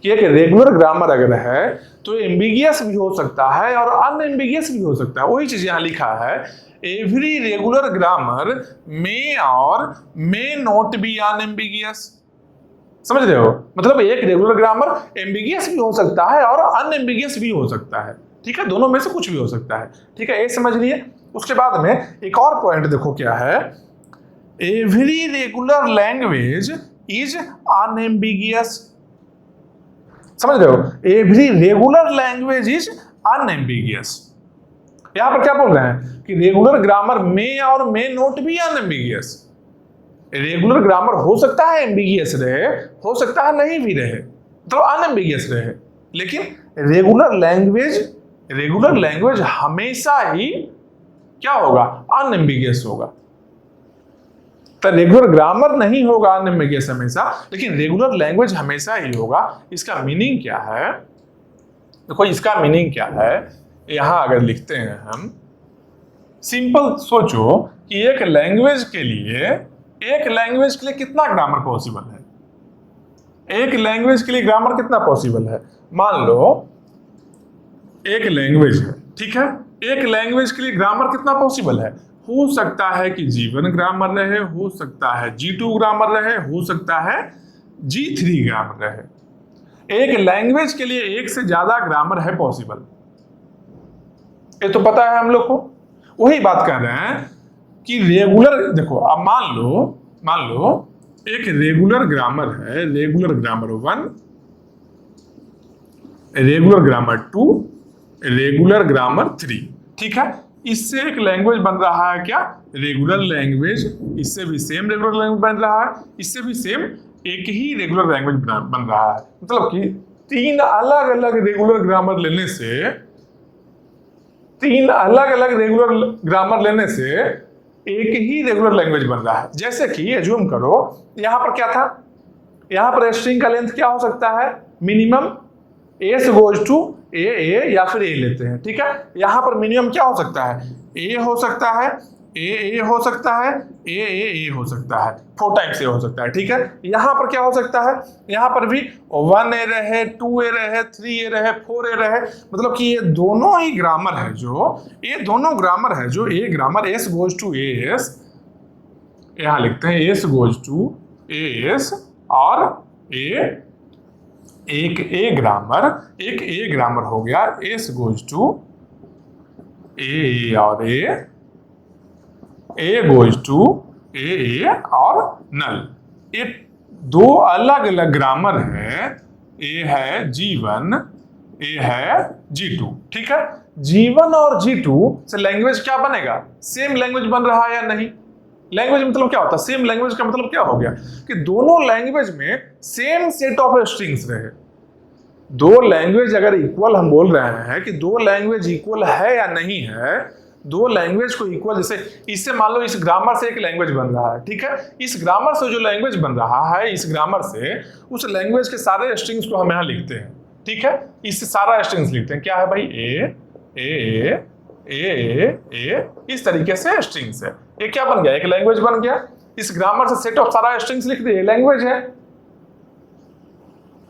Speaker 1: कि एक रेगुलर ग्रामर अगर है तो एम्बिगियस भी हो सकता है और अनएम्बिगियस भी हो सकता है। वही चीज यहां लिखा है, every regular grammar may or may not be unambiguous. समझ रहे हो, मतलब एक रेगुलर ग्रामर एम्बिगियस भी हो सकता है और अनएम्बिगियस भी हो सकता है, ठीक है, दोनों में से कुछ भी हो सकता है, ठीक है, ये समझ लिए। उसके बाद में एक और पॉइंट देखो क्या है, every regular language is unambiguous. समझ रहे हो, every regular language is unambiguous. यहां पर क्या बोल रहे हैं कि रेगुलर ग्रामर में और मे नोट भी अनएम्बिगियस। रेगुलर ग्रामर हो सकता है एम्बिगियस रहे, हो सकता है नहीं भी रहे, तो अनएम्बिगियस रहे, लेकिन रेगुलर लैंग्वेज हमेशा ही क्या होगा, अनएम्बिगियस होगा। तो रेगुलर ग्रामर नहीं होगा अनएम्बिगियस हमेशा, लेकिन रेगुलर लैंग्वेज हमेशा ही होगा। इसका मीनिंग क्या है, देखो इसका मीनिंग क्या है, यहां अगर लिखते हैं हम, सिंपल सोचो कि एक लैंग्वेज के लिए कितना ग्रामर पॉसिबल है, एक लैंग्वेज के लिए ग्रामर कितना पॉसिबल है। मान लो एक लैंग्वेज है, ठीक है, एक लैंग्वेज के लिए ग्रामर कितना पॉसिबल है, हो सकता है कि G1 ग्रामर रहे, हो सकता है G2 ग्रामर रहे, हो सकता है G3 ग्रामर रहे। एक लैंग्वेज के लिए एक से ज्यादा ग्रामर है पॉसिबल, ये तो पता है हम लोग को। वही बात कर रहे हैं कि रेगुलर, देखो अब मान लो एक रेगुलर ग्रामर है, regular grammar 1, regular grammar 2, regular grammar 3, ठीक है, इससे एक लैंग्वेज बन रहा है क्या, रेगुलर लैंग्वेज, इससे भी सेम रेगुलर लैंग्वेज बन रहा है, इससे भी सेम एक ही रेगुलर लैंग्वेज बन रहा है। मतलब कि तीन अलग अलग रेगुलर ग्रामर लेने से एक ही रेगुलर लैंग्वेज बन रहा है। जैसे कि एज्यूम करो यहां पर क्या था, यहां पर स्ट्रिंग का लेंथ क्या हो सकता है, मिनिमम एस गोज टू ए या फिर ए लेते हैं, ठीक है, यहां पर मिनिमम क्या हो सकता है, ए हो सकता है, ए हो सकता है, ए हो सकता है, 4 टाइम्स ए हो सकता है, ठीक है। यहां पर क्या हो सकता है, यहां पर भी 1 ए रहे, 2 ए रहे, 3 ए रहे, 4 ए रहे। मतलब कि ये दोनों ही ग्रामर है जो a grammar S goes to S, यहां लिखते हैं एस गोज टू एस, और एक ए ग्रामर हो गया एस गोज टू ए और ए गोज टू ए और नल। ये दो अलग अलग ग्रामर है, ए है G1, ए है G2, ठीक है। G1 और G2 से लैंग्वेज क्या बनेगा, सेम लैंग्वेज बन रहा है या नहीं। लैंग्वेज मतलब क्या होता है, सेम लैंग्वेज का मतलब क्या हो गया कि दोनों लैंग्वेज में सेम सेट ऑफ स्ट्रिंग्स रहे। दो लैंग्वेज अगर इक्वल, हम बोल रहे हैं कि दो लैंग्वेज इक्वल है या नहीं है, दो लैंग्वेज को इक्वल, जैसे इससे मान लो इस ग्रामर से एक लैंग्वेज बन रहा है, ठीक है, इस ग्रामर से जो लैंग्वेज बन रहा है, इस ग्रामर से उस लैंग्वेज के सारे स्ट्रिंग्स को हम यहाँ लिखते हैं, ठीक है, इससे सारा स्ट्रिंग्स लिखते हैं, क्या है भाई, ए, इस तरीके से स्ट्रिंग्स है। ये क्या बन गया, एक लैंग्वेज बन गया। इस ग्रामर से सेट ऑफ सारा स्ट्रिंग्स लिख दिए, लैंग्वेज है।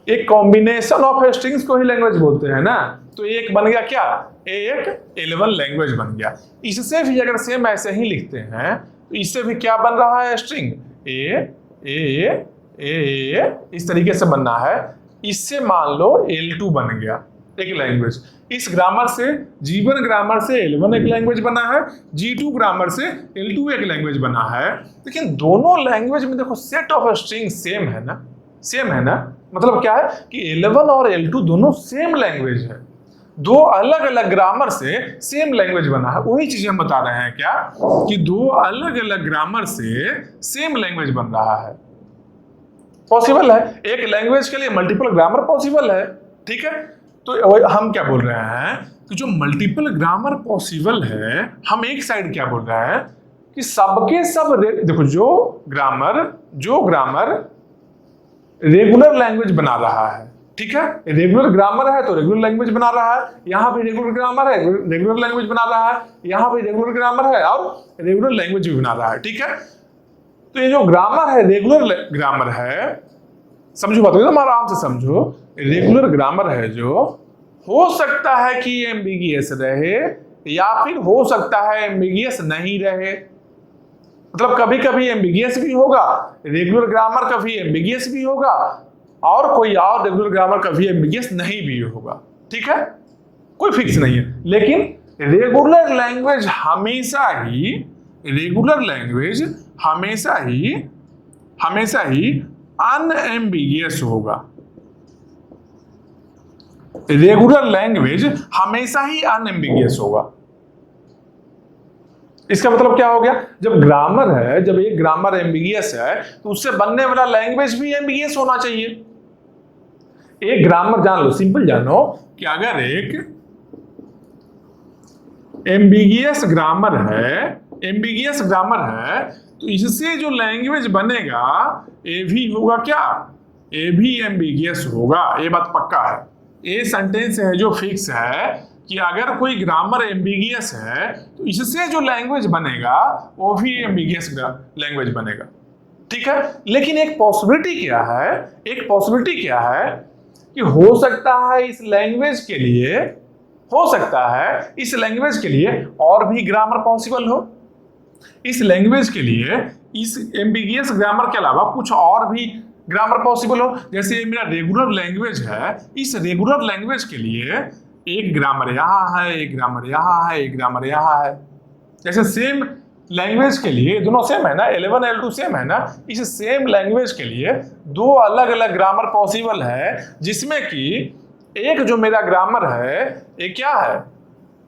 Speaker 1: एक कॉम्बिनेशन ऑफ स्ट्रिंग्स को ही लैंग्वेज बोलते हैं ना, तो एक बन गया क्या, एक 11 लैंग्वेज बन गया। इससे भी अगर सेम ऐसे ही लिखते हैं तो इससे भी क्या बन रहा है, स्ट्रिंग ए, इस तरीके से बनना है। इससे मान लो L2 बन गया एक लैंग्वेज। इस ग्रामर से G1 ग्रामर से L1 एक लैंग्वेज बना है, G2 ग्रामर से L2 एक लैंग्वेज बना है। लेकिन दोनों लैंग्वेज में देखो सेट ऑफ स्ट्रिंग सेम है ना, मतलब क्या है कि L1 और L2 दोनों सेम लैंग्वेज है। दो अलग अलग ग्रामर से सेम लैंग्वेज बना है। वही चीजें हम बता रहे हैं क्या, कि दो अलग अलग ग्रामर से सेम लैंग्वेज बन रहा है। पॉसिबल है, एक लैंग्वेज के लिए मल्टीपल ग्रामर पॉसिबल है, ठीक है। तो हम क्या बोल रहे हैं कि जो मल्टीपल ग्रामर पॉसिबल है, हम एक साइड क्या बोल रहे हैं कि सबके सब देखो, जो ग्रामर रेगुलर लैंग्वेज बना रहा है, ठीक है। रेगुलर ग्रामर है तो रेगुलर लैंग्वेज बना रहा है, यहां भी रेगुलर ग्रामर है, रेगुलर लैंग्वेज बना रहा है, यहां भी रेगुलर ग्रामर है और रेगुलर लैंग्वेज भी बना रहा है, ठीक है। तो ये जो ग्रामर है, रेगुलर ग्रामर है, समझो बात, एकदम आराम से समझो। रेगुलर ग्रामर है जो हो सकता है कि एम्बिगियस रहे या फिर हो सकता है एम्बिगियस नहीं रहे। मतलब कभी कभी एम्बिगियस भी होगा, रेगुलर ग्रामर कभी एम्बिगियस भी होगा, और कोई और रेगुलर ग्रामर कभी एम्बिगियस नहीं भी होगा, ठीक है। कोई फिक्स नहीं है। लेकिन रेगुलर लैंग्वेज हमेशा ही अनएम्बिगियस होगा। रेगुलर लैंग्वेज हमेशा ही अनएम्बिगियस होगा। इसका मतलब क्या हो गया, जब ग्रामर है, जब एक ग्रामर एम्बिगियस है तो उससे बनने वाला लैंग्वेज भी एम्बिगियस होना चाहिए। एक ग्रामर जान लो, सिंपल जानो कि अगर एक एम्बिगियस ग्रामर है तो इससे जो लैंग्वेज बनेगा ये भी होगा क्या, ये भी एम्बिगियस होगा। ये बात पक्का है, ये सेंटेंस है जो फिक्स है कि अगर कोई ग्रामर एम्बिगियस है तो इससे जो लैंग्वेज बनेगा वो भी एम्बिगियस लैंग्वेज बनेगा, ठीक है। लेकिन एक पॉसिबिलिटी क्या है कि हो सकता है इस लैंग्वेज के लिए और भी ग्रामर पॉसिबल हो। इस लैंग्वेज के लिए इस एम्बिगियस ग्रामर के अलावा कुछ और भी ग्रामर पॉसिबल हो। जैसे ये मेरा रेगुलर लैंग्वेज है, इस रेगुलर लैंग्वेज के लिए एक ग्रामर यहाँ है, एक ग्रामर यहाँ है, एक ग्रामर यहाँ है। जैसे सेम लैंग्वेज के लिए दोनों सेम है ना, L1 L2 सेम है ना, इस सेम लैंग्वेज के लिए दो अलग अलग ग्रामर पॉसिबल है, जिसमें कि एक जो मेरा ग्रामर है ये क्या है,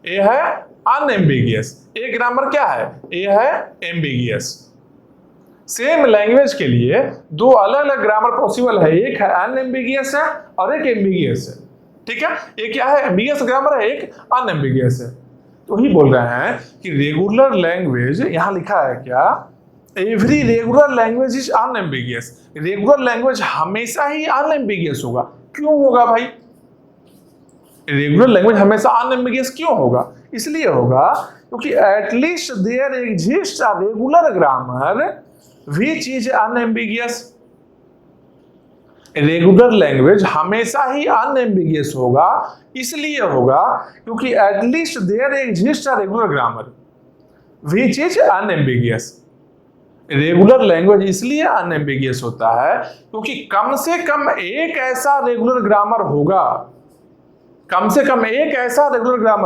Speaker 1: ये है अनएम्बिगियस। एक ग्रामर क्या है, ये है एम्बिगियस। सेम लैंग्वेज के लिए दो अलग अलग ग्रामर पॉसिबल है, एक है अनएम्बिगियस है और एक एम्बिगियस है, ठीक है। एक क्या है, एम्बिगियस ग्रामर है, एक अनएम्बिगियस है। तो ही बोल रहे हैं कि रेगुलर लैंग्वेज, यहां लिखा है क्या, every regular language is unambiguous. Regular language हमेशा ही अनएम्बिगियस होगा। क्यों होगा भाई, रेगुलर लैंग्वेज हमेशा अनएम्बिगियस क्यों होगा? इसलिए होगा क्योंकि at least there exist a regular grammar which is unambiguous. Regular language हमेशा ही अनएम्बिगियस होगा, इसलिए होगा क्योंकि at least there exist a regular grammar which is unambiguous. Regular language इसलिए अनएम्बिगियस होता है क्योंकि कम से कम एक ऐसा रेगुलर ग्रामर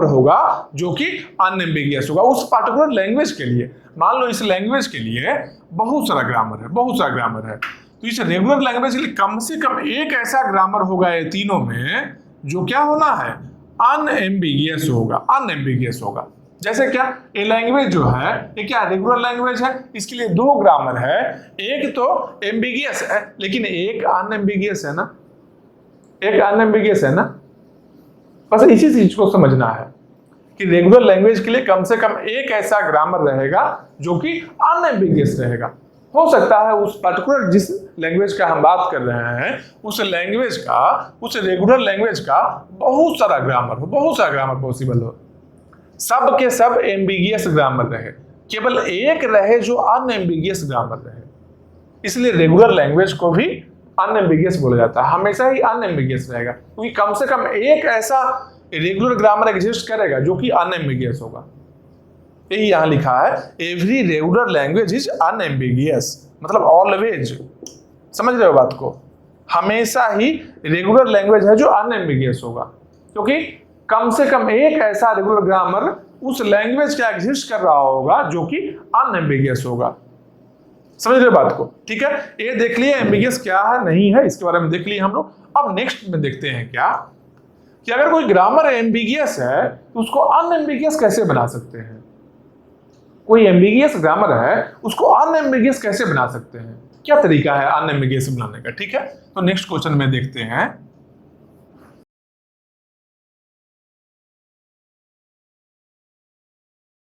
Speaker 1: होगा, जो कि अनएम्बिगियस होगा उस पर्टिकुलर लैंग्वेज के लिए। मान लो इस लैंग्वेज के लिए बहुत सारा ग्रामर है, तो इस रेगुलर लैंग्वेज के लिए कम से कम एक ऐसा ग्रामर होगा ये तीनों में जो क्या होना है, अनएम्बिगियस होगा। जैसे क्या, ये लैंग्वेज जो है ये क्या रेगुलर लैंग्वेज है, इसके लिए दो ग्रामर है, एक तो एम्बिगियस है लेकिन एक अनएम्बिगियस है ना। बस इसी चीज को समझना है कि रेगुलर लैंग्वेज के लिए कम से कम एक ऐसा ग्रामर रहेगा जो कि अनएम्बिगियस रहेगा। हो सकता है उस पर्टिकुलर जिस लैंग्वेज का हम बात कर रहे हैं उस रेगुलर लैंग्वेज का बहुत सारा ग्रामर पॉसिबल हो, सब के सब एम्बिगियस ग्रामर रहे, केवल एक रहे जो अनएम्बिगियस ग्रामर रहे। इसलिए रेगुलर लैंग्वेज को भी अनएम्बिगियस बोला जाता है, हमेशा ही अनएम्बिगियस रहेगा क्योंकि कम से कम एक ऐसा रेगुलर ग्रामर एग्जिस्ट करेगा जो कि अनएम्बिगियस होगा। यही यहां लिखा है, every regular language is unambiguous, मतलब ऑलवेज, समझ रहे हो बात को, हमेशा ही रेगुलर लैंग्वेज है जो अनएम्बिगियस होगा क्योंकि कम से कम एक ऐसा रेगुलर ग्रामर उस लैंग्वेज का एग्जिस्ट कर रहा होगा जो कि अनएम्बिगियस होगा। समझ रहे बात को, ठीक है। ये देख लिए एम्बिगियस क्या है नहीं है, इसके बारे में देख लिए हम लोग। अब नेक्स्ट में देखते हैं क्या, कि अगर कोई ग्रामर एम्बिगियस है तो उसको अनएम्बिगियस कैसे बना सकते हैं। कोई एम्बिगियस ग्रामर है उसको अनएम्बिगियस कैसे बना सकते हैं, क्या तरीका है अनएम्बिगियस बनाने का। ठीक है, तो नेक्स्ट क्वेश्चन में देखते हैं।